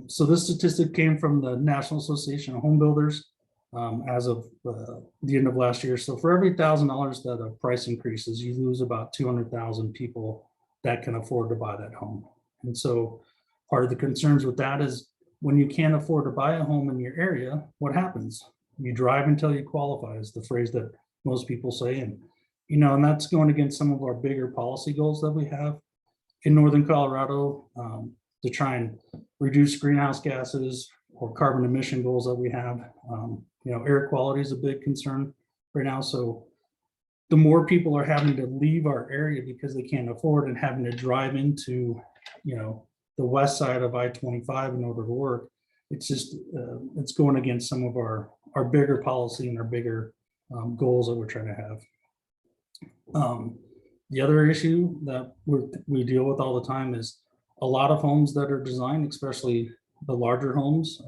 So this statistic came from the National Association of Home Builders as of the end of last year. So for every $1,000 that a price increases, you lose about 200,000 people that can afford to buy that home. And so part of the concerns with that is when you can't afford to buy a home in your area, what happens? You drive until you qualify, is the phrase that most people say. And that's going against some of our bigger policy goals that we have in Northern Colorado to try and reduce greenhouse gases or carbon emission goals that we have. Air quality is a big concern right now. So the more people are having to leave our area because they can't afford and having to drive into, the west side of I-25 in order to work, it's just, it's going against some of our bigger policy and our bigger goals that we're trying to have. The other issue that we deal with all the time is a lot of homes that are designed, especially the larger homes.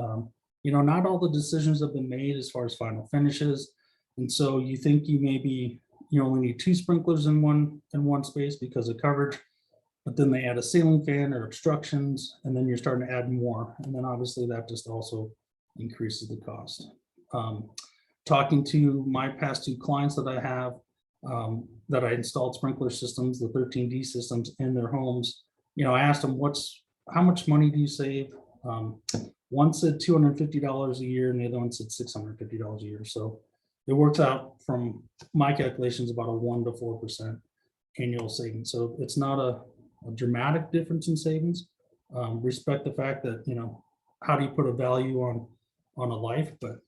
Not all the decisions have been made as far as final finishes. And so you think you only need 2 sprinklers in one space because of coverage, but then they add a ceiling fan or obstructions, and then you're starting to add more. And then obviously that just also increases the cost. Talking to my past 2 clients that I have, that I installed sprinkler systems, the 13D systems in their homes, I asked them, how much money do you save? One said $250 a year, and the other one said $650 a year. So it works out from my calculations about a 1 to 4% annual savings. So it's not a dramatic difference in savings. Respect the fact that, how do you put a value on a life, but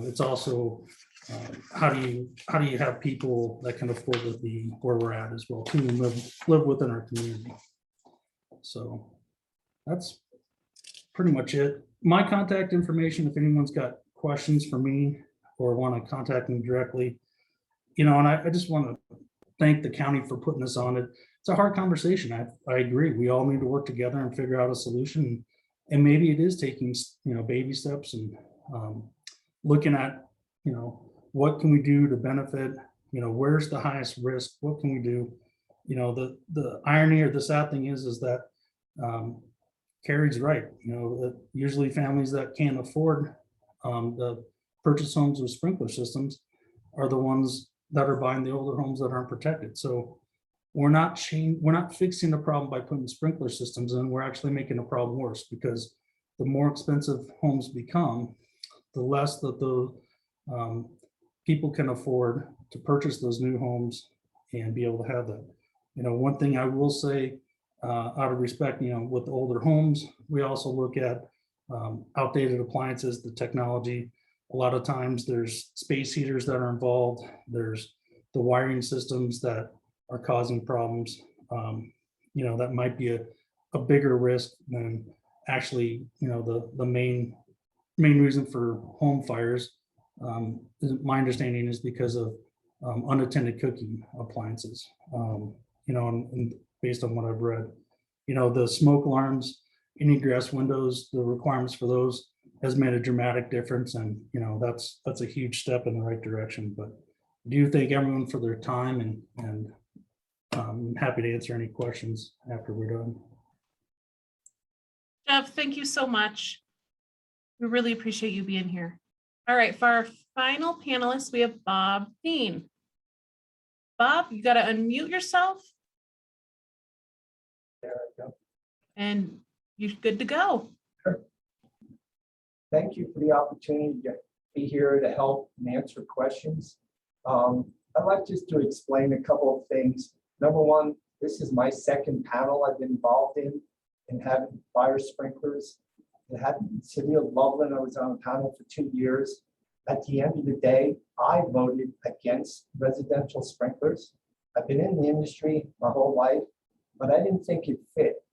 it's also how do you have people that can afford to be where we're at as well too, and live within our community. So that's pretty much it. My contact information, if anyone's got questions for me or want to contact me directly, and I just want to thank the county for putting this on. It's a hard conversation. I agree. We all need to work together and figure out a solution. And maybe it is taking, baby steps and looking at, what can we do to benefit, where's the highest risk? What can we do? The irony or the sad thing is that Carrie's right. That usually families that can't afford the purchase homes with sprinkler systems are the ones that are buying the older homes that aren't protected. So we're not fixing the problem by putting sprinkler systems in. We're actually making the problem worse, because the more expensive homes become, the less that the people can afford to purchase those new homes and be able to have that. One thing I will say, out of respect, with older homes, we also look at outdated appliances, the technology. A lot of times there's space heaters that are involved. There's the wiring systems that are causing problems. That might be a bigger risk than actually, the main reason for home fires. My understanding is because of unattended cooking appliances. And based on what I've read, the smoke alarms, ingress windows, the requirements for those has made a dramatic difference. And, that's a huge step in the right direction. But I do thank everyone for their time, and I'm happy to answer any questions after we're done. Jeff, thank you so much. We really appreciate you being here. All right, for our final panelist, we have Bob Dean. Bob, you got to unmute yourself. There I go. And you're good to go. Sure. Thank you for the opportunity to be here to help and answer questions. I'd like just to explain a couple of things. Number one, this is my second panel I've been involved in. and having fire sprinklers. It had the city of Loveland. I was on a panel for 2 years. At the end of the day, I voted against residential sprinklers. I've been in the industry my whole life, but I didn't think it fit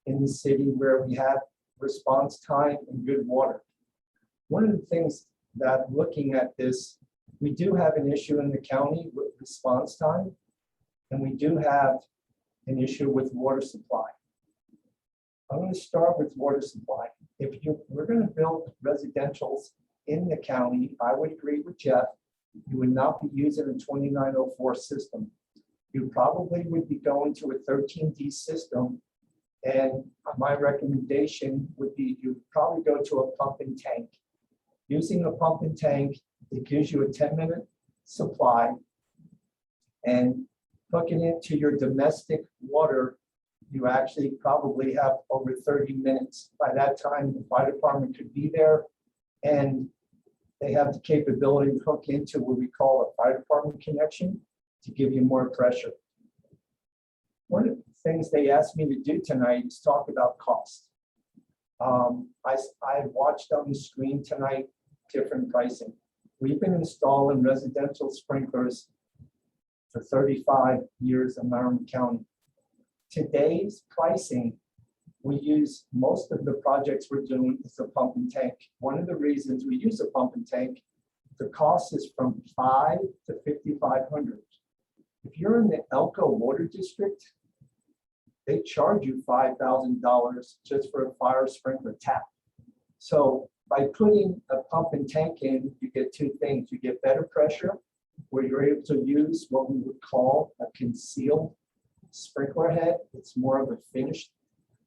in the city where we have response time and good water. One of the things that looking at this, we do have an issue in the county with response time, and we do have an issue with water supply. I'm going to start with water supply. We're going to build residentials in the county, I would agree with Jeff, you would not be using a 2904 system. You probably would be going to a 13D system. And my recommendation would be you probably go to a pump and tank. Using a pump and tank, it gives you a 10-minute supply, and hooking it to your domestic water, you actually probably have over 30 minutes. By that time, the fire department could be there, and they have the capability to hook into what we call a fire department connection to give you more pressure. One of the things they asked me to do tonight is talk about cost. I watched on the screen tonight different pricing. We've been installing residential sprinklers for 35 years in Larimer County. Today's pricing, we use most of the projects we're doing is a pump and tank. One of the reasons we use a pump and tank, the cost is from $5,000 to $5,500. If you're in the Elko Water District, they charge you $5,000 just for a fire sprinkler tap. So by putting a pump and tank in, you get two things. You get better pressure, where you're able to use what we would call a concealed sprinkler head. It's more of a finished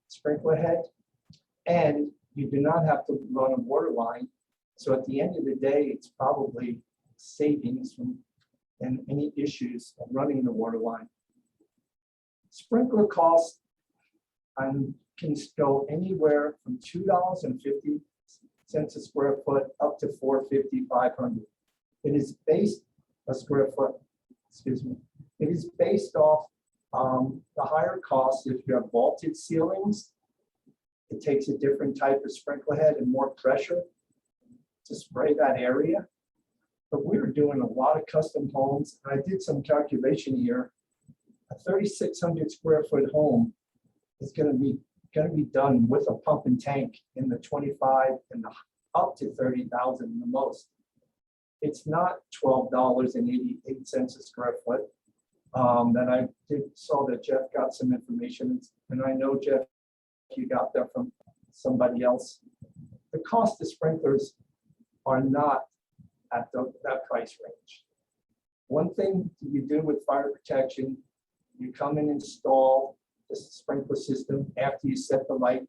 sprinkler head, and you do not have to run a water line. So at the end of the day, it's probably savings from and any issues of running the water line. Sprinkler costs can go anywhere from $2.50 a square foot up to $450, $500. It is based a square foot. Excuse me. It is based off the higher cost. If you have vaulted ceilings, it takes a different type of sprinkler head and more pressure to spray that area. But we were doing a lot of custom homes, and I did some calculation here. A 3,600 square foot home is going to be done with a pump and tank in the 25 and up to 30,000 the most. It's not $12.88 a square foot. That I saw that Jeff got some information, and I know Jeff, you got that from somebody else. The cost of sprinklers are not at that price range. One thing you do with fire protection, you come and install the sprinkler system after you set the light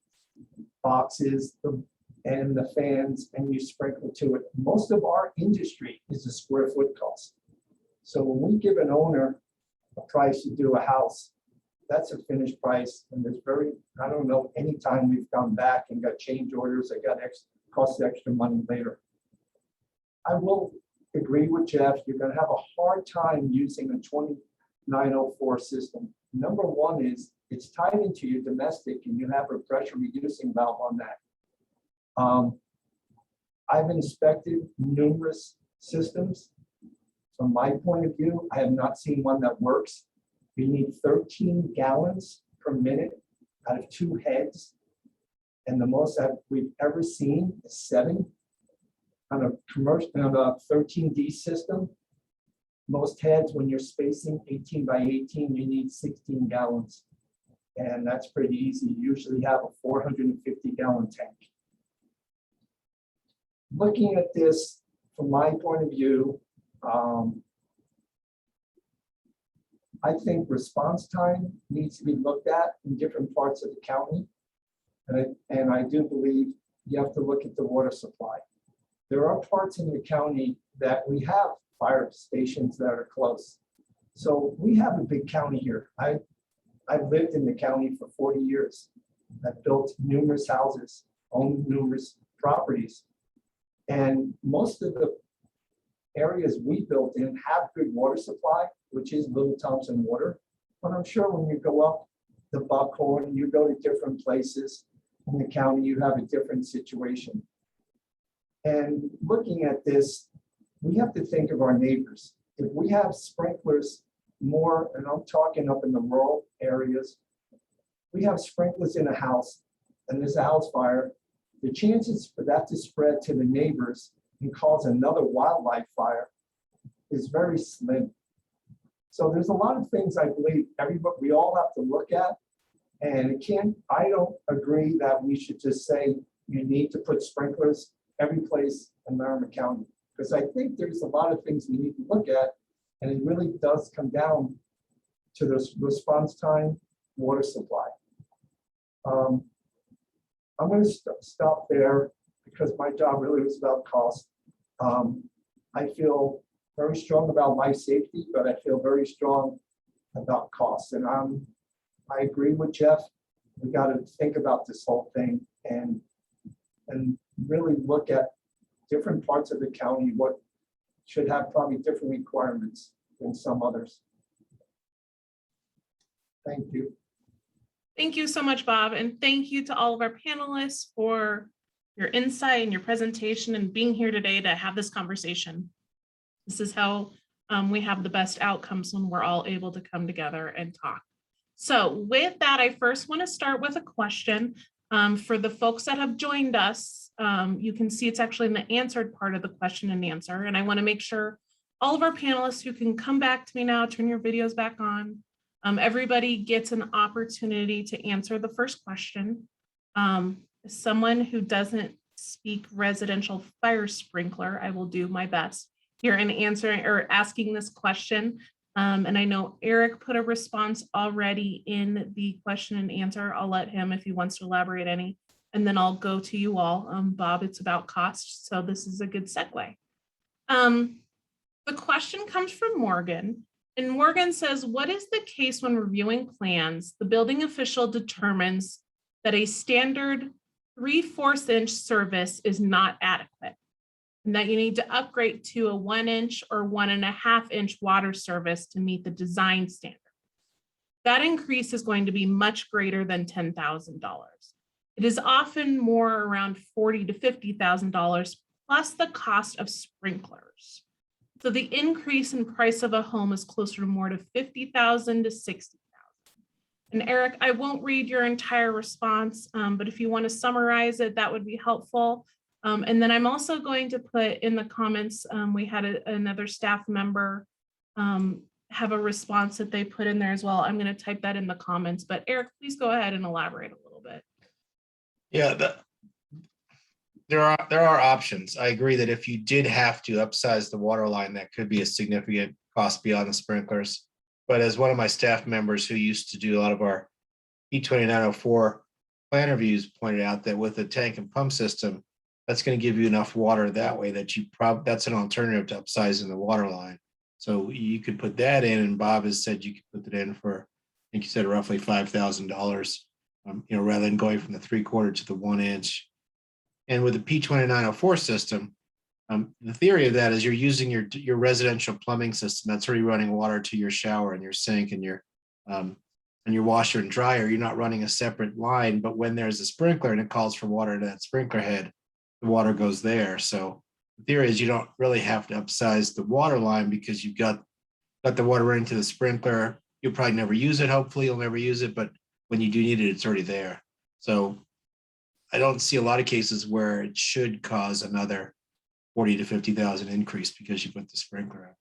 boxes and the fans, and you sprinkle to it. Most of our industry is a square foot cost. So when we give an owner a price to do a house, that's a finished price. And there's I don't know, anytime we've gone back and got change orders that got cost extra money later. I will agree with Jeff, you're going to have a hard time using a 2904 system. Number one is it's tied into your domestic, and you have a pressure reducing valve on that. I've inspected numerous systems. From my point of view, I have not seen one that works. You need 13 gallons per minute out of 2 heads. And the most that we've ever seen is 7 on a commercial, on a 13D system. Most heads, when you're spacing 18 by 18, you need 16 gallons. And that's pretty easy. You usually have a 450 gallon tank. Looking at this from my point of view, I think response time needs to be looked at in different parts of the county. And I do believe you have to look at the water supply. There are parts in the county that we have fire stations that are close. So we have a big county here. I've lived in the county for 40 years. I've built numerous houses, owned numerous properties. And most of the areas we built in have good water supply, which is Little Thompson water. But I'm sure when you go up the Buckhorn, you go to different places in the county, you have a different situation. And looking at this, we have to think of our neighbors. If we have sprinklers more, and I'm talking up in the rural areas, we have sprinklers in a house and there's a house fire, the chances for that to spread to the neighbors and cause another wildlife fire is very slim. So there's a lot of things I believe we all have to look at. And I don't agree that we should just say you need to put sprinklers every place in Larimer County, because I think there's a lot of things we need to look at, and it really does come down to the response time, water supply. I'm going to stop there because my job really was about cost. I feel very strong about life safety, but I feel very strong about cost. And I agree with Jeff. We got to think about this whole thing and really look at different parts of the county, what should have probably different requirements than some others. Thank you. Thank you so much, Bob. And thank you to all of our panelists for your insight and your presentation and being here today to have this conversation. This is how we have the best outcomes when we're all able to come together and talk. So with that, I first want to start with a question for the folks that have joined us. You can see it's actually in the answered part of the question and answer. And I want to make sure all of our panelists who can come back to me now, turn your videos back on. Everybody gets an opportunity to answer the first question. Someone who doesn't speak residential fire sprinkler, I will do my best here in answering or asking this question. And I know Eric put a response already in the question and answer. I'll let him if he wants to elaborate any, and then I'll go to you all. Bob, it's about cost, so this is a good segue. The question comes from Morgan, and Morgan says, what is the case when reviewing plans? The building official determines that a standard 3/4 inch service is not adequate, and that you need to upgrade to a 1 inch or 1.5 inch water service to meet the design standard. That increase is going to be much greater than $10,000. It is often more around $40,000 to $50,000 plus the cost of sprinklers. So the increase in price of a home is closer to more to $50,000 to $60,000. And Eric, I won't read your entire response, but if you want to summarize it, that would be helpful. And then I'm also going to put in the comments, we had another staff member have a response that they put in there as well. I'm going to type that in the comments, but Eric, please go ahead and elaborate a little bit. Yeah, there are options. I agree that if you did have to upsize the water line, that could be a significant cost beyond the sprinklers. But as one of my staff members who used to do a lot of our E2904 plan reviews pointed out, that with a tank and pump system, that's going to give you enough water that way that that's an alternative to upsizing the water line. So you could put that in, and Bob has said you could put it in for, I think you said roughly $5,000, rather than going from the 3/4 to the 1 inch. And with the P2904 system, the theory of that is you're using your residential plumbing system that's already running water to your shower and your sink and your washer and dryer. You're not running a separate line, but when there's a sprinkler and it calls for water to that sprinkler head, the water goes there. So the theory is you don't really have to upsize the water line because you've got the water running to the sprinkler. You'll probably never use it. Hopefully you'll never use it, but when you do need it, it's already there. So I don't see a lot of cases where it should cause another 40 to 50,000 increase because you put the sprinkler in.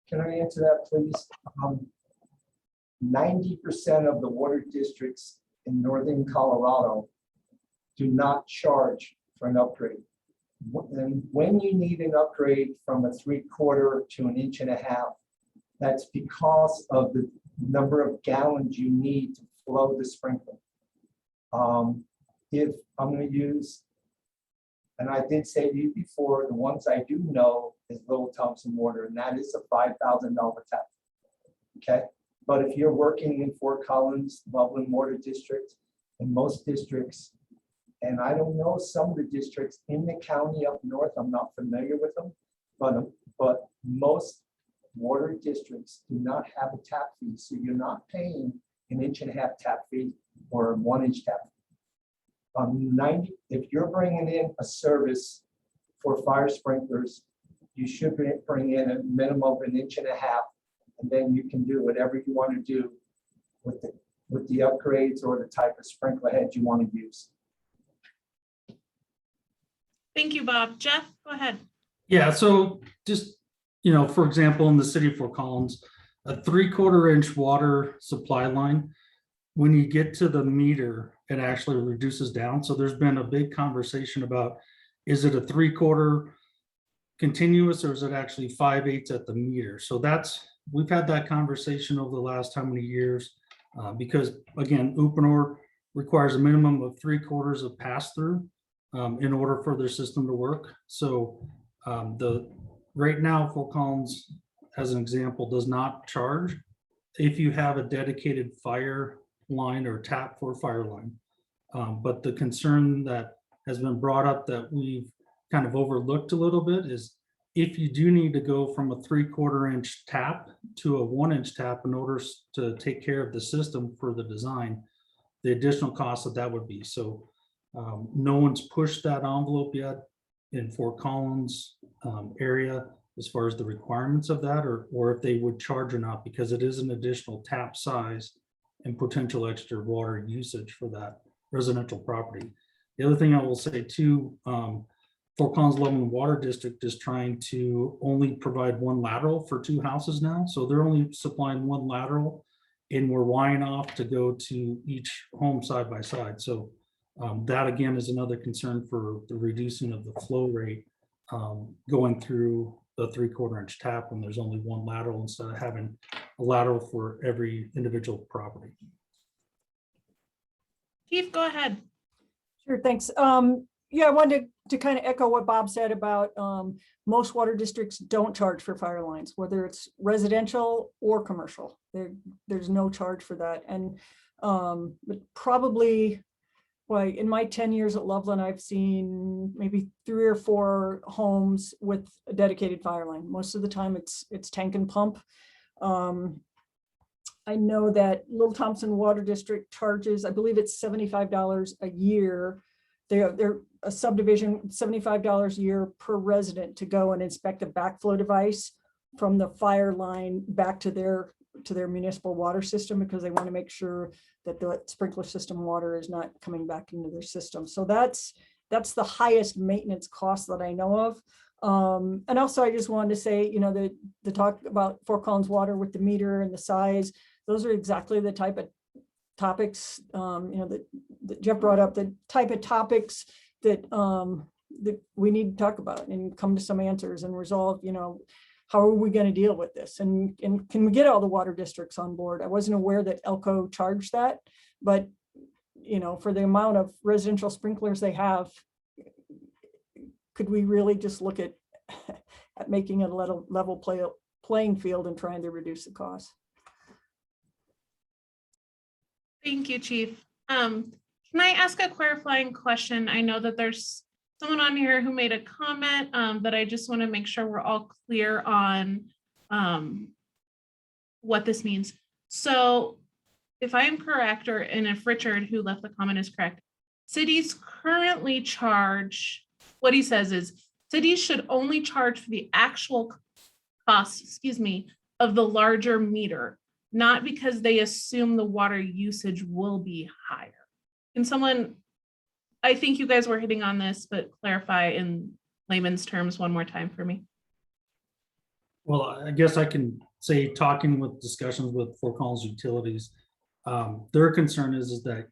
Can I answer that, please? 90% of the water districts in northern Colorado do not charge for an upgrade. And when you need an upgrade from a 3/4 to 1.5 inches, that's because of the number of gallons you need to flow the sprinkler. If I'm going to use, and I did say to you before, the ones I do know is Little Thompson Water, and that is a $5,000 tap. Okay, but if you're working in Fort Collins, Loveland Water District, in most districts, and I don't know some of the districts in the county up north, I'm not familiar with them, but most water districts do not have a tap fee, so you're not paying an 1.5-inch tap fee or a 1-inch tap fee. If you're bringing in a service for fire sprinklers, you should bring in a minimum of 1.5 inches, and then you can do whatever you want to do with the upgrades or the type of sprinkler head you want to use. Thank you, Bob. Jeff, go ahead. Yeah, so just, for example, in the city of Fort Collins, a 3/4 inch water supply line, when you get to the meter, it actually reduces down. So there's been a big conversation about, is it a 3/4 continuous or is it actually 5/8 at the meter? So we've had that conversation over the last how many years, because again, Uponor requires a minimum of 3/4 of pass through in order for their system to work. So right now, Fort Collins, as an example, does not charge if you have a dedicated fire line or tap for fire line. But the concern that has been brought up that we've kind of overlooked a little bit is if you do need to go from a 3/4 inch tap to a 1-inch tap in order to take care of the system for the design, the additional cost that would be. So no one's pushed that envelope yet in Fort Collins area as far as the requirements of that, or if they would charge or not, because it is an additional tap size and potential extra water usage for that residential property. The other thing I will say too, Fort Collins Loveland Water District is trying to only provide one lateral for 2 houses now. So they're only supplying one lateral, and we're wiring off to go to each home side by side. So that again is another concern for the reducing of the flow rate going through the 3/4 inch tap when there's only one lateral instead of having a lateral for every individual property. Chief, go ahead. Sure, thanks. Yeah, I wanted to kind of echo what Bob said about most water districts don't charge for fire lines, whether it's residential or commercial. There's no charge for that. And but probably, well, in my 10 years at Loveland, I've seen maybe 3 or 4 homes with a dedicated fire line. Most of the time it's tank and pump. I know that Little Thompson Water District charges, I believe it's $75 a year. They're a subdivision, $75 a year per resident to go and inspect a backflow device from the fire line back to their municipal water system, because they want to make sure that the sprinkler system water is not coming back into their system. So that's the highest maintenance cost that I know of. And also I just wanted to say, the talk about Fort Collins Water with the meter and the size, those are exactly the type of topics, that Jeff brought up, the type of topics that we need to talk about and come to some answers and resolve, how are we going to deal with this? And can we get all the water districts on board? I wasn't aware that Elko charged that, but, for the amount of residential sprinklers they have, could we really just look at making it a level playing field and trying to reduce the cost? Thank you, Chief. Can I ask a clarifying question? I know that there's someone on here who made a comment, but I just want to make sure we're all clear on what this means. So if I'm correct, and if Richard, who left the comment, is correct, cities currently charge, what he says is cities should only charge for the actual cost, of the larger meter, not because they assume the water usage will be higher. Can someone, I think you guys were hitting on this, but clarify in layman's terms one more time for me. Well, I guess I can say, talking with discussions with Fort Collins Utilities, their concern is that,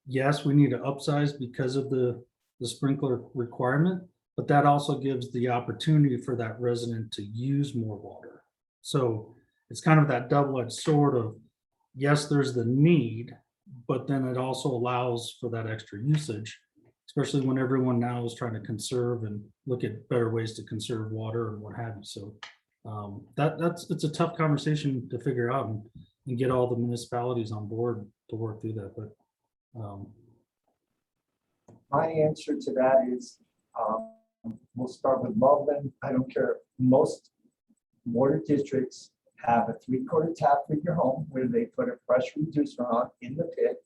yes, we need to upsize because of the sprinkler requirement, but that also gives the opportunity for that resident to use more water. So it's kind of that double-edged sword of, yes, there's the need, but then it also allows for that extra usage, especially when everyone now is trying to conserve and look at better ways to conserve water and what have you. So it's a tough conversation to figure out and get all the municipalities on board to work through that. But my answer to that is, we'll start with Loveland. I don't care. Most mortar districts have a 3/4 tap for your home where they put a pressure reducer on in the pit.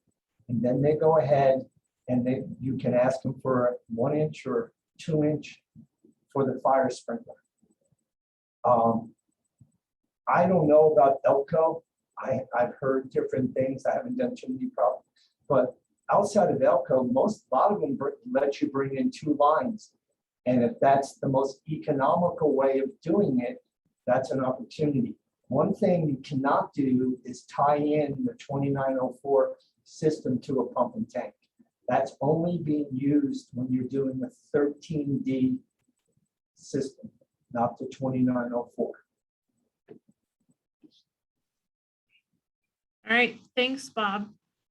And then they go ahead and you can ask them for a 1-inch or 2-inch for the fire sprinkler. I don't know about Elko. I've heard different things. I haven't done too many problems, but outside of Elko, a lot of them let you bring in 2 lines. And if that's the most economical way of doing it, that's an opportunity. One thing you cannot do is tie in the 2904 system to a pump and tank. That's only being used when you're doing the 13D system, not the 2904. All right, thanks, Bob.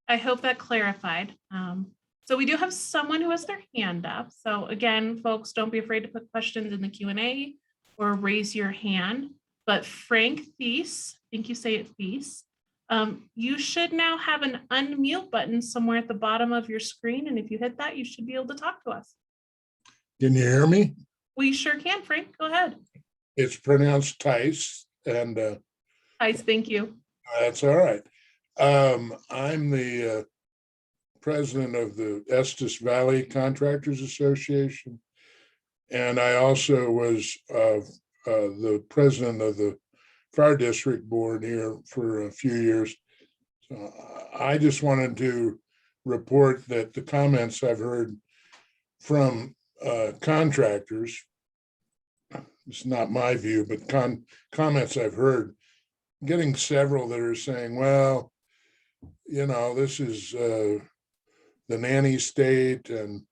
I hope that clarified. So we do have someone who has their hand up. So again, folks, don't be afraid to put questions in the Q&A or raise your hand. But Frank Thies, I think you say it Thies, you should now have an unmute button somewhere at the bottom of your screen. And if you hit that, you should be able to talk to us. Can you hear me? We sure can, Frank. Go ahead. It's pronounced Tice, and Hi, thank you. that's all right. I'm the president of the Estes Valley Contractors Association, and I also was the president of the Fire District Board here for a few years. So I just wanted to report that the comments I've heard from contractors, it's not my view, but comments I've heard, getting several that are saying, well, this is the nanny state, and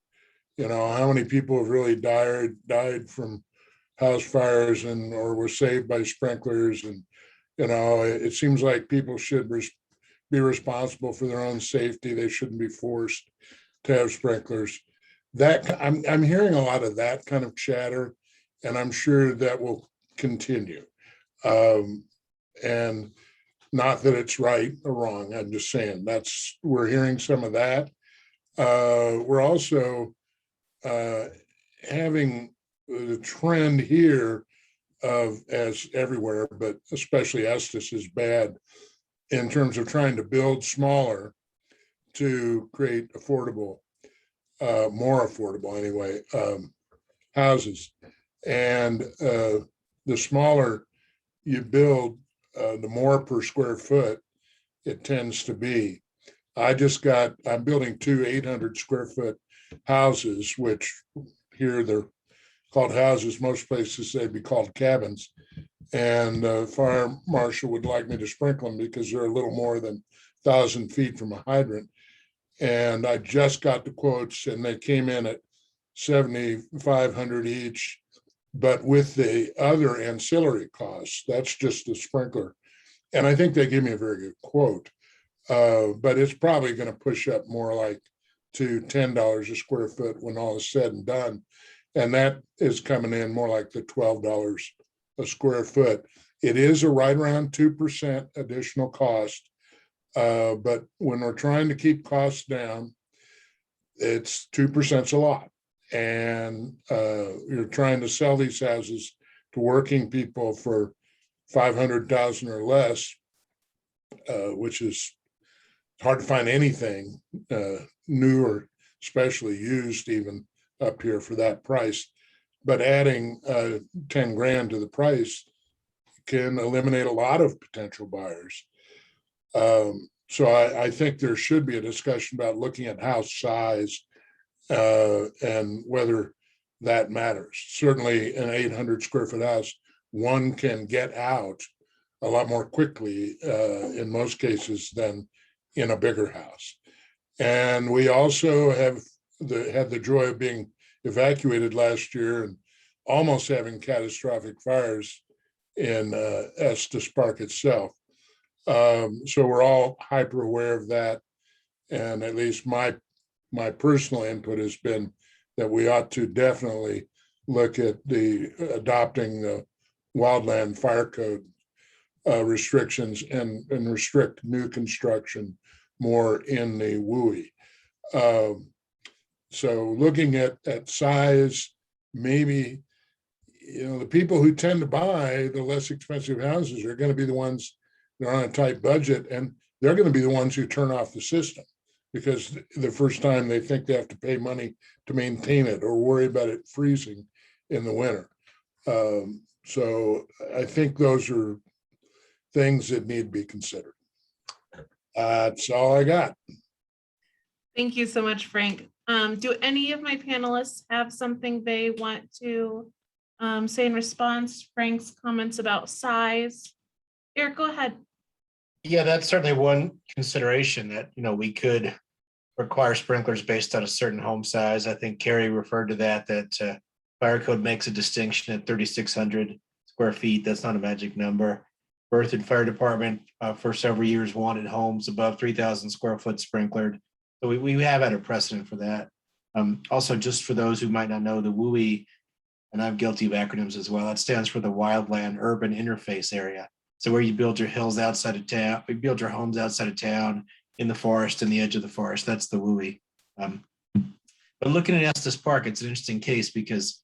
how many people have really died from house fires or were saved by sprinklers, and it seems like people should be responsible for their own safety. They shouldn't be forced to have sprinklers. That I'm hearing a lot of that kind of chatter, and I'm sure that will continue. And not that it's right or wrong. I'm just saying we're hearing some of that. We're also having the trend here of, as everywhere, but especially Estes is bad in terms of trying to build smaller to create affordable, more affordable anyway, houses. And the smaller you build, the more per square foot it tends to be. I'm building 2 800 square foot houses, which here they're called houses. Most places they'd be called cabins. And the fire marshal would like me to sprinkle them because they're a little more than 1,000 feet from a hydrant. And I just got the quotes, and they came in at $7,500 each. But with the other ancillary costs, that's just the sprinkler. And I think they gave me a very good quote, but it's probably going to push up more like to $10 a square foot when all is said and done. And that is coming in more like the $12 a square foot. It is a right around 2% additional cost. But when we're trying to keep costs down, it's 2% a lot. And you're trying to sell these houses to working people for $500,000 or less, which is hard to find anything new or especially used even up here for that price. But adding 10 grand to the price can eliminate a lot of potential buyers. So I think there should be a discussion about looking at house size and whether that matters. Certainly an 800 square foot house, one can get out a lot more quickly in most cases than in a bigger house. And we also had the joy of being evacuated last year and almost having catastrophic fires in Estes Park itself. So we're all hyper aware of that. And at least my personal input has been that we ought to definitely look at adopting the wildland fire code restrictions and restrict new construction more in the WUI. So looking at size, maybe the people who tend to buy the less expensive houses are going to be the ones that are on a tight budget, and they're going to be the ones who turn off the system because the first time they think they have to pay money to maintain it or worry about it freezing in the winter. So I think those are things that need to be considered. That's all I got. Thank you so much, Frank. Do any of my panelists have something they want to say in response to Frank's comments about size? Eric, go ahead. Yeah, that's certainly one consideration that, we could require sprinklers based on a certain home size. I think Carrie referred to that fire code makes a distinction at 3,600 square feet. That's not a magic number. Berthoud Fire Department for several years wanted homes above 3,000 square foot sprinklered. So we have had a precedent for that. Also, just for those who might not know, the WUI, and I'm guilty of acronyms as well, that stands for the Wildland Urban Interface Area. So where you build your hills outside of town, you build your homes outside of town, in the forest, in the edge of the forest, that's the WUI. But looking at Estes Park, it's an interesting case because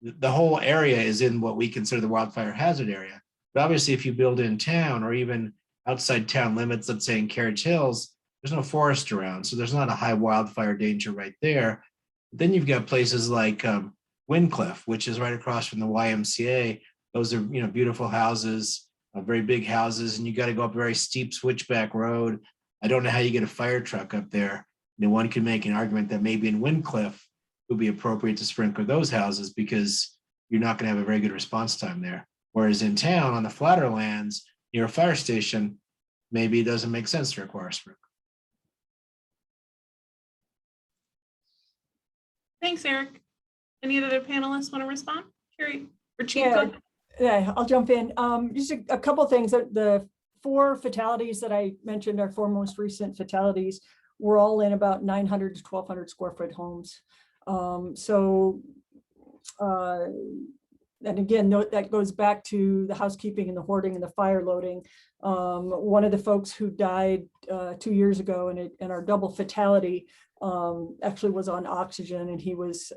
the whole area is in what we consider the wildfire hazard area. But obviously, if you build in town or even outside town limits, let's say in Carriage Hills, there's no forest around, so there's not a high wildfire danger right there. Then you've got places like Windcliff, which is right across from the YMCA. Those are beautiful houses, very big houses, and you got to go up a very steep switchback road. I don't know how you get a fire truck up there. One could make an argument that maybe in Windcliff it would be appropriate to sprinkler those houses because you're not going to have a very good response time there. Whereas in town on the flatter lands near a fire station, maybe it doesn't make sense to require a sprinkler. Thanks, Eric. Any other panelists want to respond? Carrie or Chief? Yeah, I'll jump in. Just a couple of things. The 4 fatalities that I mentioned, our 4 most recent fatalities, were all in about 900 to 1,200 square foot homes. And again, that goes back to the housekeeping and the hoarding and the fire loading. One of the folks who died 2 years ago in our double fatality actually was on oxygen, and he was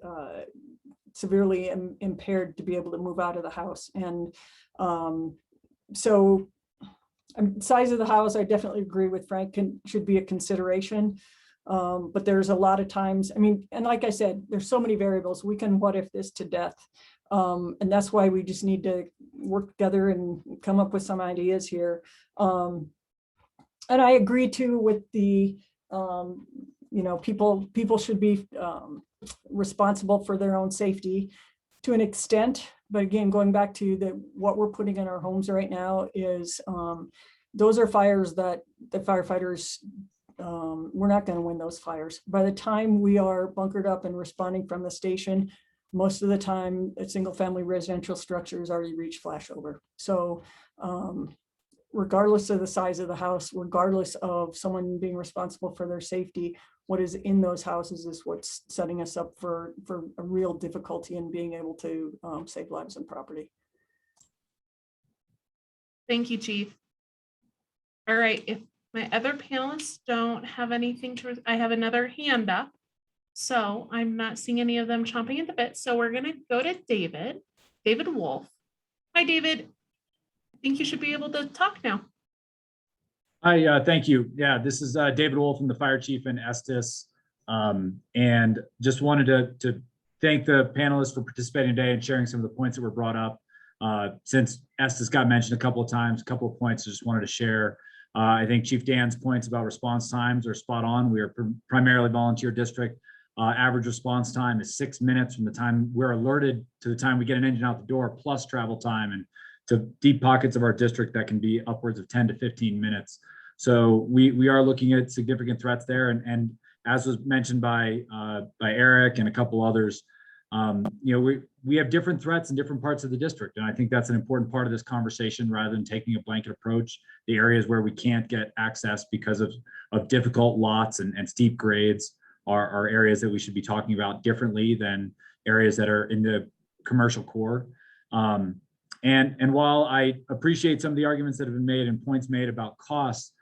severely impaired to be able to move out of the house. And so size of the house, I definitely agree with Frank, should be a consideration. But there's a lot of times, and like I said, there's so many variables. We can what if this to death. And that's why we just need to work together and come up with some ideas here. And I agree too with the, people should be responsible for their own safety to an extent. But again, going back to what we're putting in our homes right now is those are fires that the firefighters, we're not going to win those fires. By the time we are bunkered up and responding from the station, most of the time a single family residential structure has already reached flashover. So regardless of the size of the house, regardless of someone being responsible for their safety, what is in those houses is what's setting us up for a real difficulty in being able to save lives and property. Thank you, Chief. All right, if my other panelists don't have anything I have another hand up. So I'm not seeing any of them chomping at the bit. So we're gonna go to David Wolf. Hi, David. I think you should be able to talk now. Hi, thank you. Yeah, this is David Wolf, from the fire chief in Estes. And just wanted to thank the panelists for participating today and sharing some of the points that were brought up. Since Estes got mentioned a couple of times, a couple of points I just wanted to share. I think Chief Dan's points about response times are spot on. We are primarily volunteer district. Average response time is 6 minutes from the time we're alerted to the time we get an engine out the door, plus travel time, and to deep pockets of our district that can be upwards of 10 to 15 minutes. So we are looking at significant threats there. And as was mentioned by Eric and a couple others, we have different threats in different parts of the district. And I think that's an important part of this conversation, rather than taking a blanket approach. The areas where we can't get access because of difficult lots and steep grades are areas that we should be talking about differently than areas that are in the commercial core. And while I appreciate some of the arguments that have been made and points made about costs,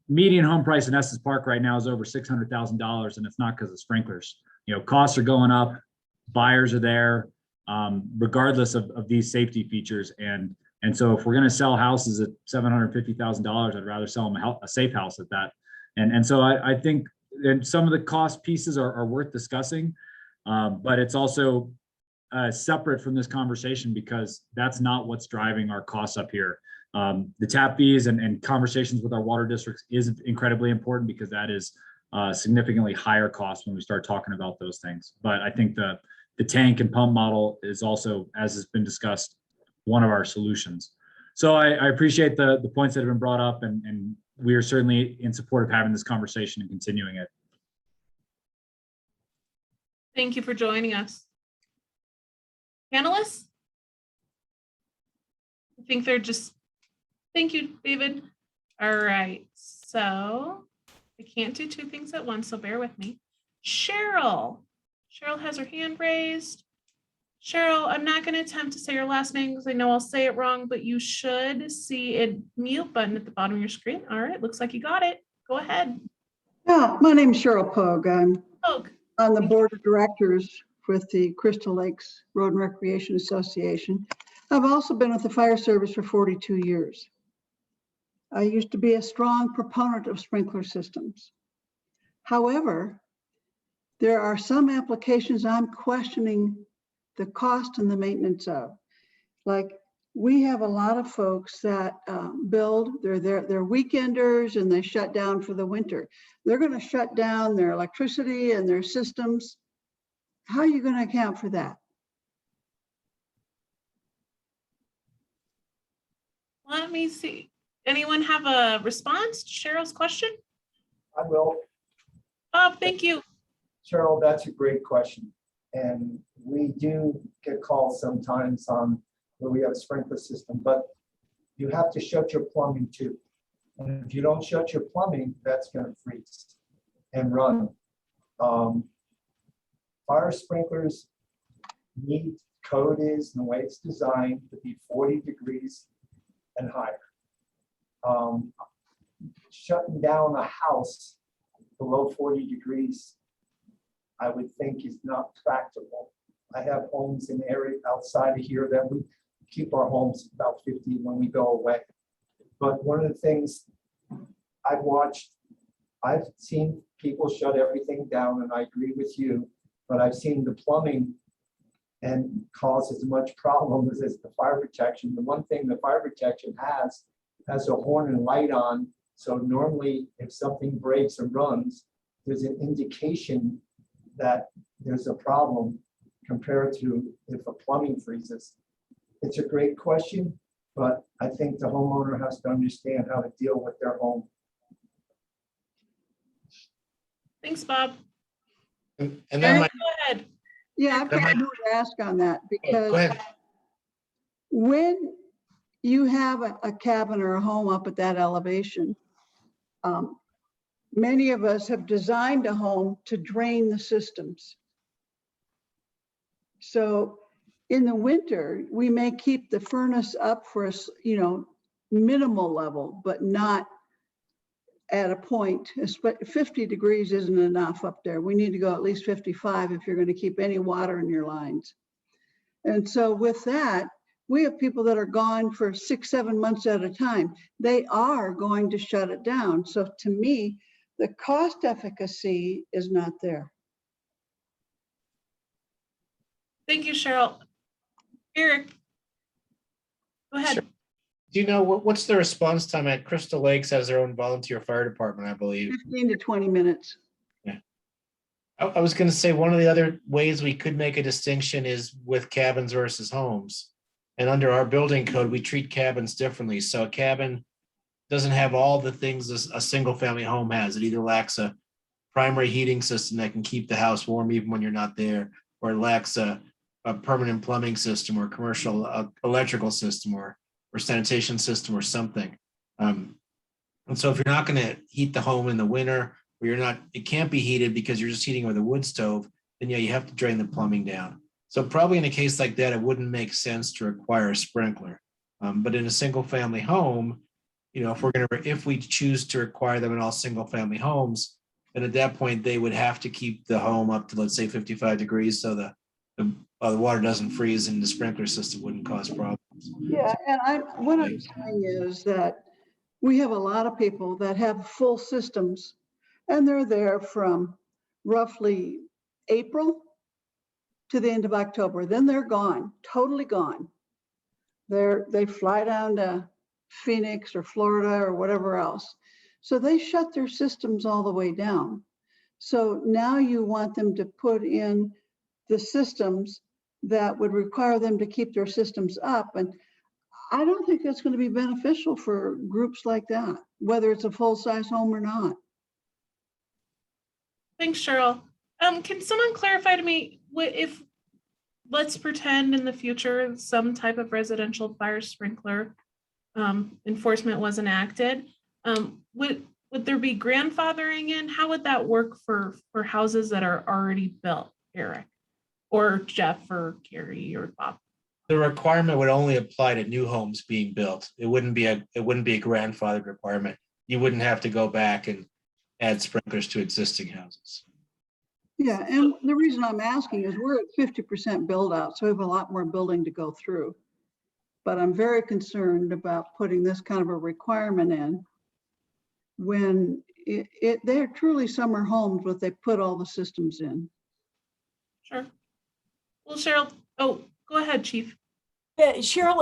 median home price in Estes Park right now is over $600,000, and it's not because of sprinklers. Costs are going up, buyers are there. regardless of these safety features. And so if we're going to sell houses at $750,000, I'd rather sell them a safe house at that. And so I think that some of the cost pieces are worth discussing, but it's also separate from this conversation because that's not what's driving our costs up here. The tap fees and conversations with our water districts is incredibly important because that is significantly higher cost when we start talking about those things. But I think the tank and pump model is also, as has been discussed, one of our solutions. So I appreciate the points that have been brought up, and we are certainly in support of having this conversation and continuing it. Thank you for joining us. Panelists? I think they're just, thank you, David. All right, so I can't do two things at once, so bear with me. Cheryl has her hand raised. Cheryl, I'm not going to attempt to say your last name because I know I'll say it wrong, but you should see a mute button at the bottom of your screen. All right, looks like you got it. Go ahead. Yeah, my name's Cheryl Pogue. I'm Oh, on the board of directors with the Crystal Lakes Road and Recreation Association. I've also been with the fire service for 42 years. I used to be a strong proponent of sprinkler systems. However, there are some applications I'm questioning the cost and the maintenance of. Like, we have a lot of folks that build, they're weekenders and they shut down for the winter. They're going to shut down their electricity and their systems. How are you going to account for that? let me see. Anyone have a response to Cheryl's question? I will. Bob, thank you. Cheryl, that's a great question. And we do get calls sometimes on where we have a sprinkler system, but you have to shut your plumbing too. And if you don't shut your plumbing, that's going to freeze and run. Fire sprinklers need, code is, and the way it's designed, to be 40 degrees and higher. Shutting down a house below 40 degrees, I would think, is not practical. I have homes in the area outside of here that we keep our homes about 50 when we go away. But one of the things I've watched, I've seen people shut everything down, and I agree with you, but I've seen the plumbing and cause as much problem as the fire protection. The one thing the fire protection has a horn and light on. So normally if something breaks or runs, there's an indication that there's a problem compared to if a plumbing freezes. It's a great question, but I think the homeowner has to understand how to deal with their home. Thanks, Bob. And then Eric, my, go ahead. Yeah, I've got more to ask on that, go because ahead. when you have a cabin or a home up at that elevation, many of us have designed a home to drain the systems. So in the winter, we may keep the furnace up for a minimal level, but not at a point. 50 degrees isn't enough up there. We need to go at least 55 if you're going to keep any water in your lines. And so with that, we have people that are gone for 6-7 months at a time. They are going to shut it down. So to me, the cost efficacy is not there. Thank you, Cheryl. Eric, go ahead. Sure. Do you know what's the response time at Crystal Lakes? Has their own volunteer fire department, I believe. 15 to 20 minutes. I was going to say one of the other ways we could make a distinction is with cabins versus homes. And under our building code, we treat cabins differently. So a cabin doesn't have all the things a single family home has. It either lacks a primary heating system that can keep the house warm even when you're not there, or it lacks a permanent plumbing system or commercial electrical system or sanitation system or something. And so if you're not going to heat the home in the winter, or it can't be heated because you're just heating with a wood stove, then yeah, you have to drain the plumbing down. So probably in a case like that, it wouldn't make sense to require a sprinkler. But in a single family home, if we choose to require them in all single family homes, then at that point they would have to keep the home up to, let's say, 55 degrees. So the the water doesn't freeze and the sprinkler system wouldn't cause problems. Yeah, and what I'm saying is that we have a lot of people that have full systems and they're there from roughly April to the end of October. Then they're gone, totally gone. They fly down to Phoenix or Florida or whatever else. So they shut their systems all the way down. So now you want them to put in the systems that would require them to keep their systems up. And I don't think that's going to be beneficial for groups like that, whether it's a full-size home or not. Thanks, Cheryl. Can someone clarify to me what if, let's pretend in the future, some type of residential fire sprinkler enforcement was enacted. Would there be grandfathering in? How would that work for houses that are already built, Eric? Or Jeff or Carrie or Bob? The requirement would only apply to new homes being built. It wouldn't be a grandfathered requirement. You wouldn't have to go back and add sprinklers to existing houses. Yeah, and the reason I'm asking is we're at 50% build out, so we have a lot more building to go through. But I'm very concerned about putting this kind of a requirement in when they're truly summer homes, but they put all the systems in. Sure. Well, Cheryl, oh, go ahead, Chief. Yeah, Cheryl,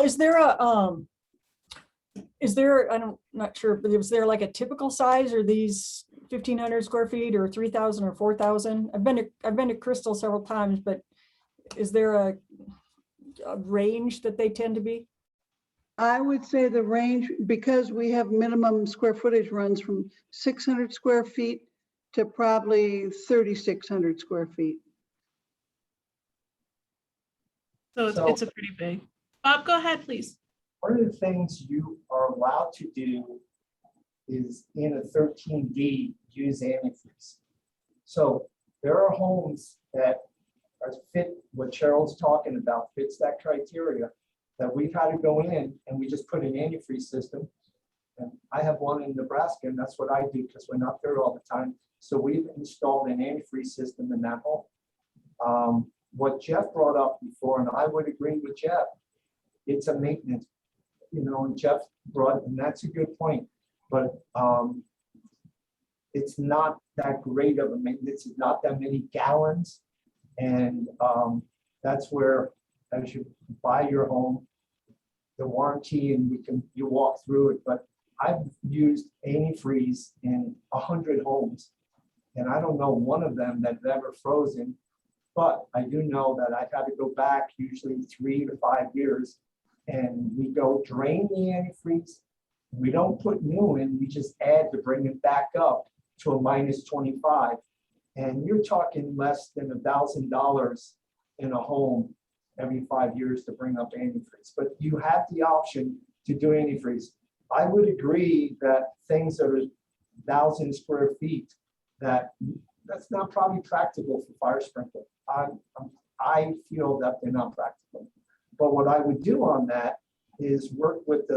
I'm not sure, but is there like a typical size? Are these 1,500 square feet or 3,000 or 4,000? I've been to Crystal several times, but is there a range that they tend to be? I would say the range, because we have minimum square footage runs from 600 square feet to probably 3,600 square feet. So it's a pretty big. Bob, go ahead, please. One of the things you are allowed to do is in a 13D use antifreeze. So there are homes that fit what Cheryl's talking about, fits that criteria, that we've had to go in and we just put an antifreeze system. And I have one in Nebraska, and that's what I do because we're not there all the time. So we've installed an antifreeze system in that home. What Jeff brought up before, and I would agree with Jeff, it's a maintenance, and Jeff brought, and that's a good point, but it's not that great of a maintenance, it's not that many gallons. And that's where, as you buy your home, the warranty, and you walk through it, but I've used antifreeze in 100 homes, and I don't know one of them that's ever frozen, but I do know that I've had to go back usually 3 to 5 years, and we go drain the antifreeze. We don't put new in, we just add to bring it back up to a -25. And you're talking less than $1,000 in a home every 5 years to bring up antifreeze. But you have the option to do antifreeze. I would agree that things that are 1,000 square feet, that's not probably practical for fire sprinkler. I feel that they're not practical. But what I would do on that is work with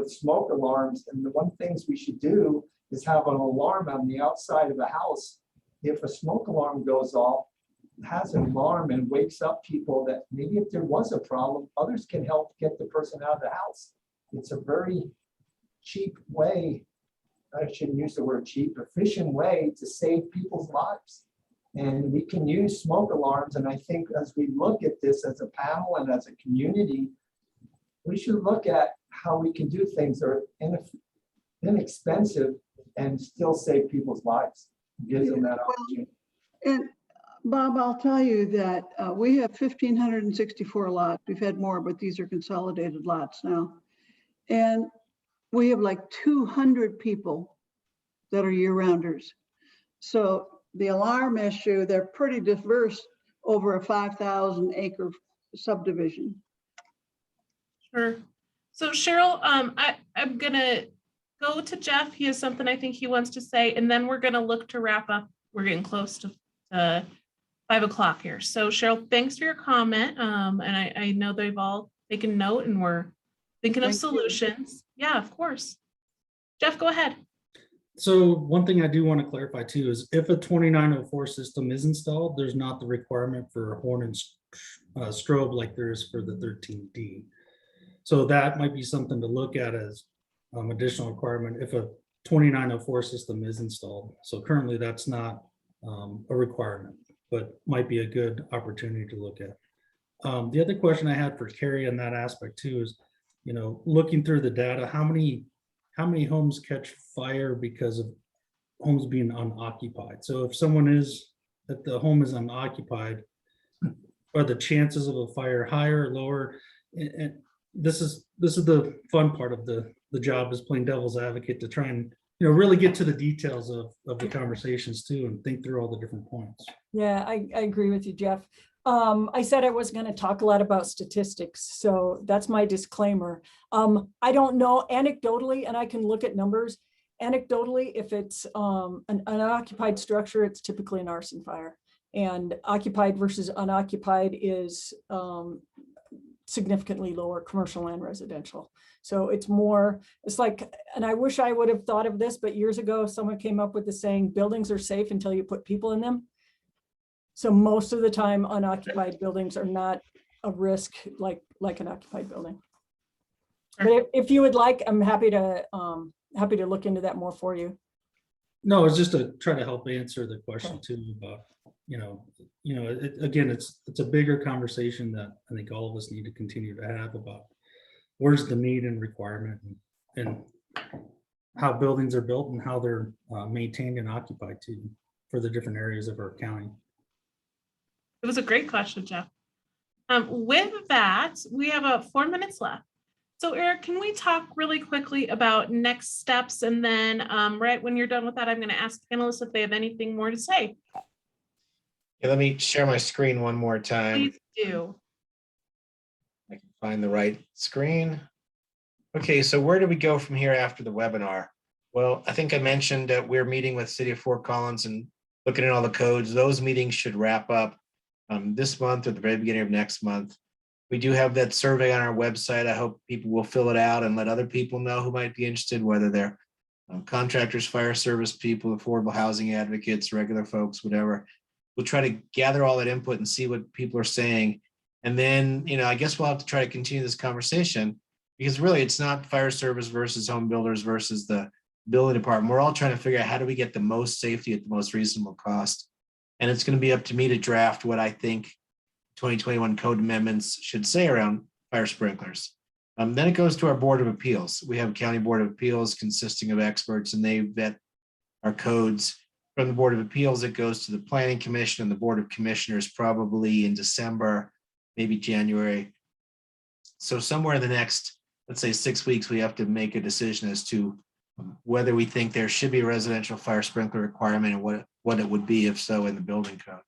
smoke alarms. And the one things we should do is have an alarm on the outside of the house. If a smoke alarm goes off, it has an alarm and wakes up people that maybe if there was a problem, others can help get the person out of the house. It's a very cheap way, I shouldn't use the word cheap, efficient way to save people's lives. And we can use smoke alarms. And I think as we look at this as a panel and as a community, we should look at how we can do things that are inexpensive and still save people's lives. Gives them that opportunity. And Bob, I'll tell you that we have 1,564 lots. We've had more, but these are consolidated lots now. And we have like 200 people that are year-rounders. So the alarm issue, they're pretty diverse over a 5,000 acre subdivision. Sure. So Cheryl, I'm gonna go to Jeff. He has something I think he wants to say, and then we're gonna look to wrap up. We're getting close to 5 o'clock here. So Cheryl, thanks for your comment. And I know they've all taken note and we're thinking of solutions. Yeah, of course. Jeff, go ahead. So one thing I do want to clarify too is if a 2904 system is installed, there's not the requirement for horn and strobe like there is for the 13D. So that might be something to look at as additional requirement if a 2904 system is installed. So currently that's not a requirement, but might be a good opportunity to look at. The other question I had for Carrie in that aspect too is, looking through the data, how many homes catch fire because of homes being unoccupied? So if the home is unoccupied, are the chances of a fire higher or lower? And this is the fun part of the job, is playing devil's advocate to try and really get to the details of the conversations too, and think through all the different points. Yeah, I agree with you, Jeff. I said I was going to talk a lot about statistics, so that's my disclaimer. I don't know anecdotally, and I can look at numbers. Anecdotally, if it's an unoccupied structure, it's typically an arson fire, and occupied versus unoccupied is significantly lower, commercial and residential. So it's like, and I wish I would have thought of this, but years ago, someone came up with the saying, buildings are safe until you put people in them. So most of the time, unoccupied buildings are not a risk like an occupied building. But if you would like, I'm happy to look into that more for you. No, it's just to try to help answer the question too about, again, it's a bigger conversation that I think all of us need to continue to have about where's the need and requirement, and how buildings are built and how they're maintained and occupied too for the different areas of our county. It was a great question, Jeff. With that, we have 4 minutes left. So Eric, can we talk really quickly about next steps? And then right when you're done with that, I'm going to ask panelists if they have anything more to say. Yeah, let me share my screen one more time. Please do. I can find the right screen. Okay, so where do we go from here after the webinar? Well, I think I mentioned that we're meeting with City of Fort Collins and looking at all the codes. Those meetings should wrap up this month or the very beginning of next month. We do have that survey on our website. I hope people will fill it out and let other people know who might be interested, whether they're contractors, fire service people, affordable housing advocates, regular folks, whatever. We'll try to gather all that input and see what people are saying. And then, I guess we'll have to try to continue this conversation, because really it's not fire service versus home builders versus the building department. We're all trying to figure out how do we get the most safety at the most reasonable cost. And it's going to be up to me to draft what I think 2021 code amendments should say around fire sprinklers. Then it goes to our Board of Appeals. We have a County Board of Appeals consisting of experts, and they vet our codes. From the Board of Appeals, it goes to the Planning Commission and the Board of Commissioners probably in December, maybe January. So somewhere in the next, let's say 6 weeks, we have to make a decision as to whether we think there should be a residential fire sprinkler requirement and what it would be if so in the building code.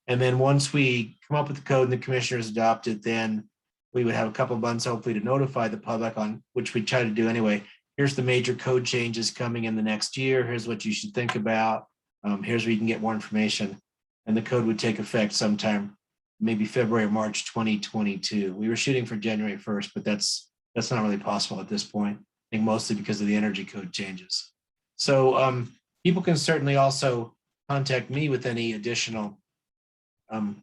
And then once we come up with the code and the commissioners adopt it, then we would have a couple of months hopefully to notify the public, on which we try to do anyway. Here's the major code changes coming in the next year. Here's what you should think about. Here's where you can get more information. And the code would take effect sometime, maybe February or March 2022. We were shooting for January 1st, but that's not really possible at this point. I think mostly because of the energy code changes. So people can certainly also contact me with any additional, and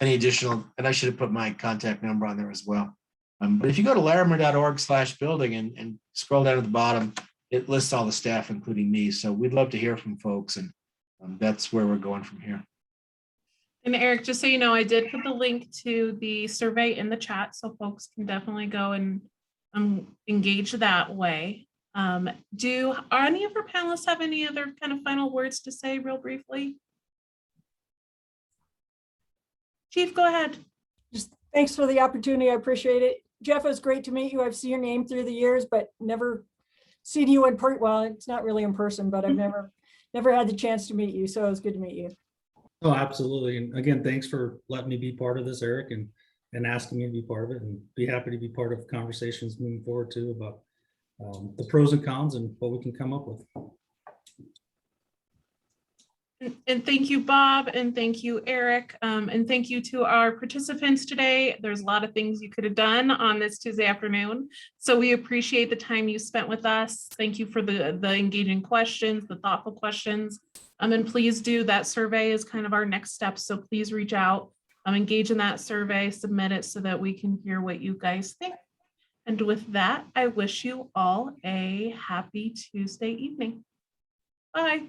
I should have put my contact number on there as well. But if you go to larimer.org/building and scroll down to the bottom, it lists all the staff, including me. So we'd love to hear from folks, and that's where we're going from here. And Eric, just so you know, I did put the link to the survey in the chat, so folks can definitely go and engage that way. Do any of our panelists have any other kind of final words to say real briefly? Chief, go ahead. Just thanks for the opportunity. I appreciate it. Jeff, it was great to meet you. I've seen your name through the years, but never seen you in person. Well, it's not really in person, but I've never had the chance to meet you. So it was good to meet you. Oh, absolutely. And again, thanks for letting me be part of this, Eric, and asking me to be part of it, and be happy to be part of conversations moving forward too about the pros and cons and what we can come up with. And thank you, Bob, and thank you, Eric, and thank you to our participants today. There's a lot of things you could have done on this Tuesday afternoon, so we appreciate the time you spent with us. Thank you for the engaging questions, the thoughtful questions, and please do, that survey is kind of our next step, so please reach out engage in that survey, submit it so that we can hear what you guys think. And with that, I wish you all a happy Tuesday evening. Bye.